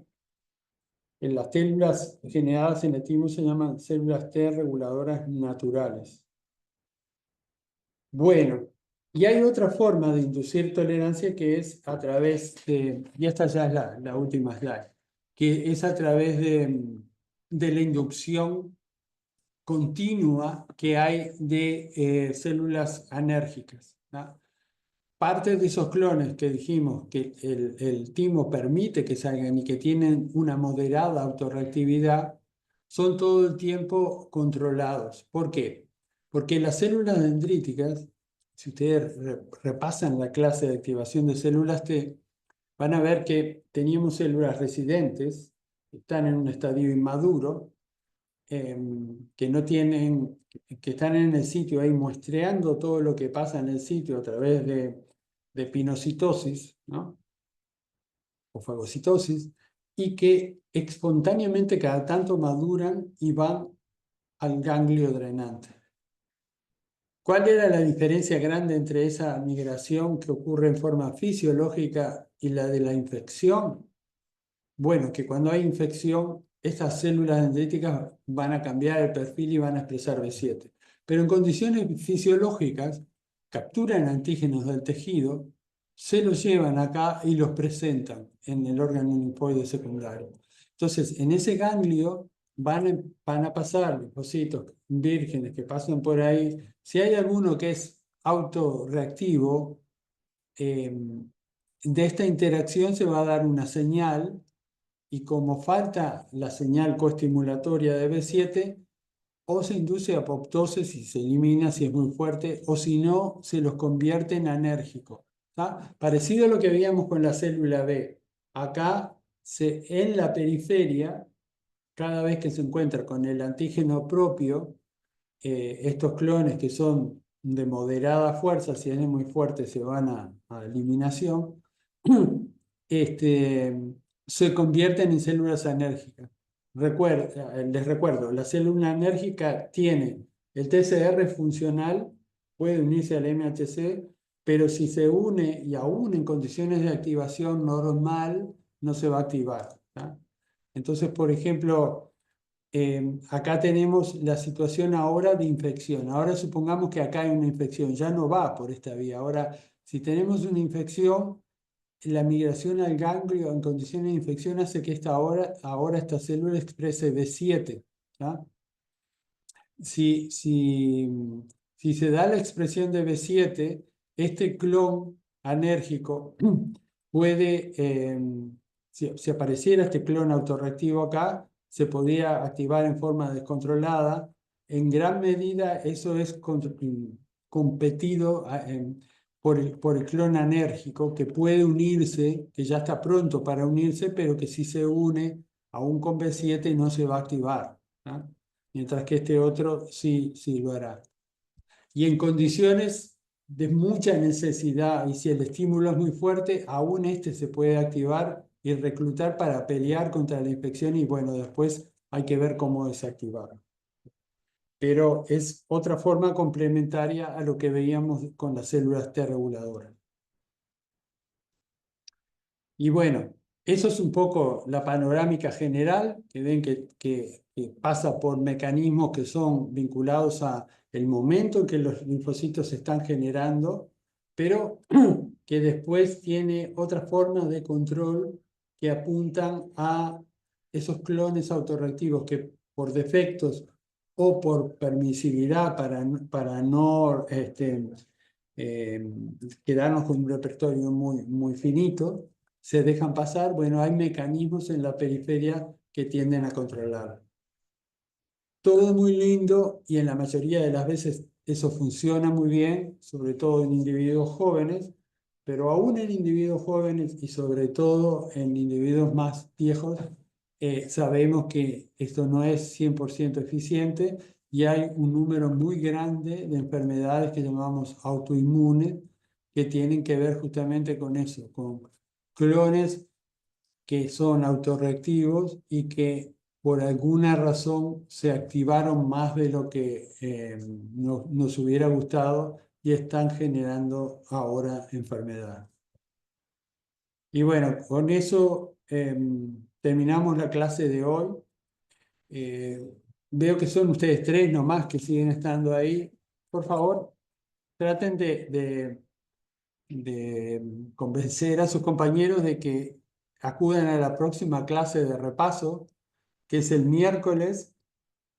En las células generadas en el timo se llaman células T reguladoras naturales. Bueno, y hay otra forma de inducir tolerancia que es a través y esta ya es la última slide, que es a través de la inducción continua que hay de células anérgicas, ¿no? Parte de esos clones que dijimos que el timo permite que salgan y que tienen una moderada autorreactividad, son todo el tiempo controlados. ¿Por qué? Porque las células dendríticas, si ustedes repasan la clase de activación de células T, van a ver que teníamos células residentes, que están en un estadio inmaduro, que no tienen, que están en el sitio ahí muestreando todo lo que pasa en el sitio a través de pinocitosis, ¿no? O fagocitosis, y que espontáneamente cada tanto maduran y van al ganglio drenante. ¿Cuál era la diferencia grande entre esa migración que ocurre en forma fisiológica y la de la infección? Bueno, que cuando hay infección, estas células dendríticas van a cambiar el perfil y van a expresar B7. Pero en condiciones fisiológicas, capturan antígenos del tejido, se los llevan acá y los presentan en el órgano linfoide secundario. Entonces, en ese ganglio van a pasar linfocitos vírgenes que pasan por ahí. Si hay alguno que es autorreactivo, de esta interacción se va a dar una señal y como falta la señal coestimulatoria de B7, o se induce apoptosis y se elimina si es muy fuerte, o si no, se los convierte en anérgicos. ¿Tá? Parecido a lo que veíamos con la célula B. Acá, en la periferia, cada vez que se encuentra con el antígeno propio, estos clones que son de moderada fuerza, si es de muy fuerte, se van a eliminación, este, se convierten en células anérgicas. Les recuerdo, la célula anérgica tiene el TCR funcional, puede unirse al MHC, pero si se une y aún en condiciones de activación normal, no se va a activar. ¿Tá? Entonces, por ejemplo, acá tenemos la situación ahora de infección. Ahora supongamos que acá hay una infección, ya no va por esta vía. Ahora, si tenemos una infección, la migración al ganglio en condiciones de infección hace que ahora esta célula exprese B7. ¿Ya? Si, si, si se da la expresión de B7, este clon anérgico puede, si apareciera este clon autorreactivo acá, se podría activar en forma descontrolada. En gran medida eso es competido por el clon anérgico que puede unirse, que ya está pronto para unirse, pero que si se une aún con B7 no se va a activar. ¿Ah? Mientras que este otro sí lo hará. Y en condiciones de mucha necesidad, y si el estímulo es muy fuerte, aún este se puede activar y reclutar para pelear contra la infección y bueno, después hay que ver cómo desactivarlo. Pero es otra forma complementaria a lo que veíamos con las células T reguladoras. Y bueno, eso es un poco la panorámica general, que ven que pasa por mecanismos que son vinculados a el momento en que los linfocitos se están generando, pero que después tiene otras formas de control que apuntan a esos clones autorreactivos que por defectos o por permisividad para no eh, quedarnos con un repertorio muy finito, se dejan pasar. Bueno, hay mecanismos en la periferia que tienden a controlar. Todo muy lindo y en la mayoría de las veces eso funciona muy bien, sobre todo en individuos jóvenes, pero aún en individuos jóvenes y sobre todo en individuos más viejos, sabemos que esto no es 100% eficiente y hay un número muy grande de enfermedades que llamamos autoinmunes que tienen que ver justamente con eso, con clones que son autorreactivos y que por alguna razón se activaron más de lo que nos hubiera gustado y están generando ahora enfermedad. Y bueno, con eso terminamos la clase de hoy. Eh, Veo que son ustedes tres nomás que siguen estando ahí. Por favor, traten de convencer a sus compañeros de que acudan a la próxima clase de repaso, que es el miércoles,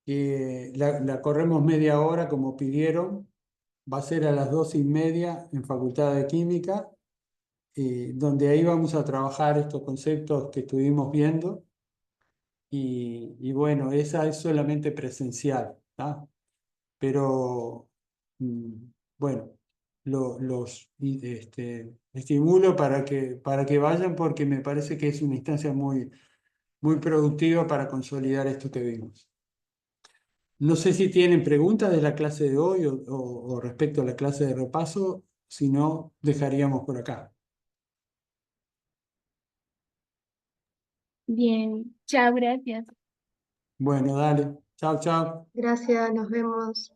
que la corremos media hora como pidieron, va a ser a las 2:30 en Facultad de Química, donde ahí vamos a trabajar estos conceptos que estuvimos viendo, y bueno, esa es solamente presencial, ¿tá? Pero mm, bueno, estimulo para que vayan porque me parece que es una instancia muy productiva para consolidar esto que vimos. No sé si tienen preguntas de la clase de hoy o respecto a la clase de repaso, si no, dejaríamos por acá. Bien, chao, gracias. Bueno, dale. Chao, chao. Gracias, nos vemos.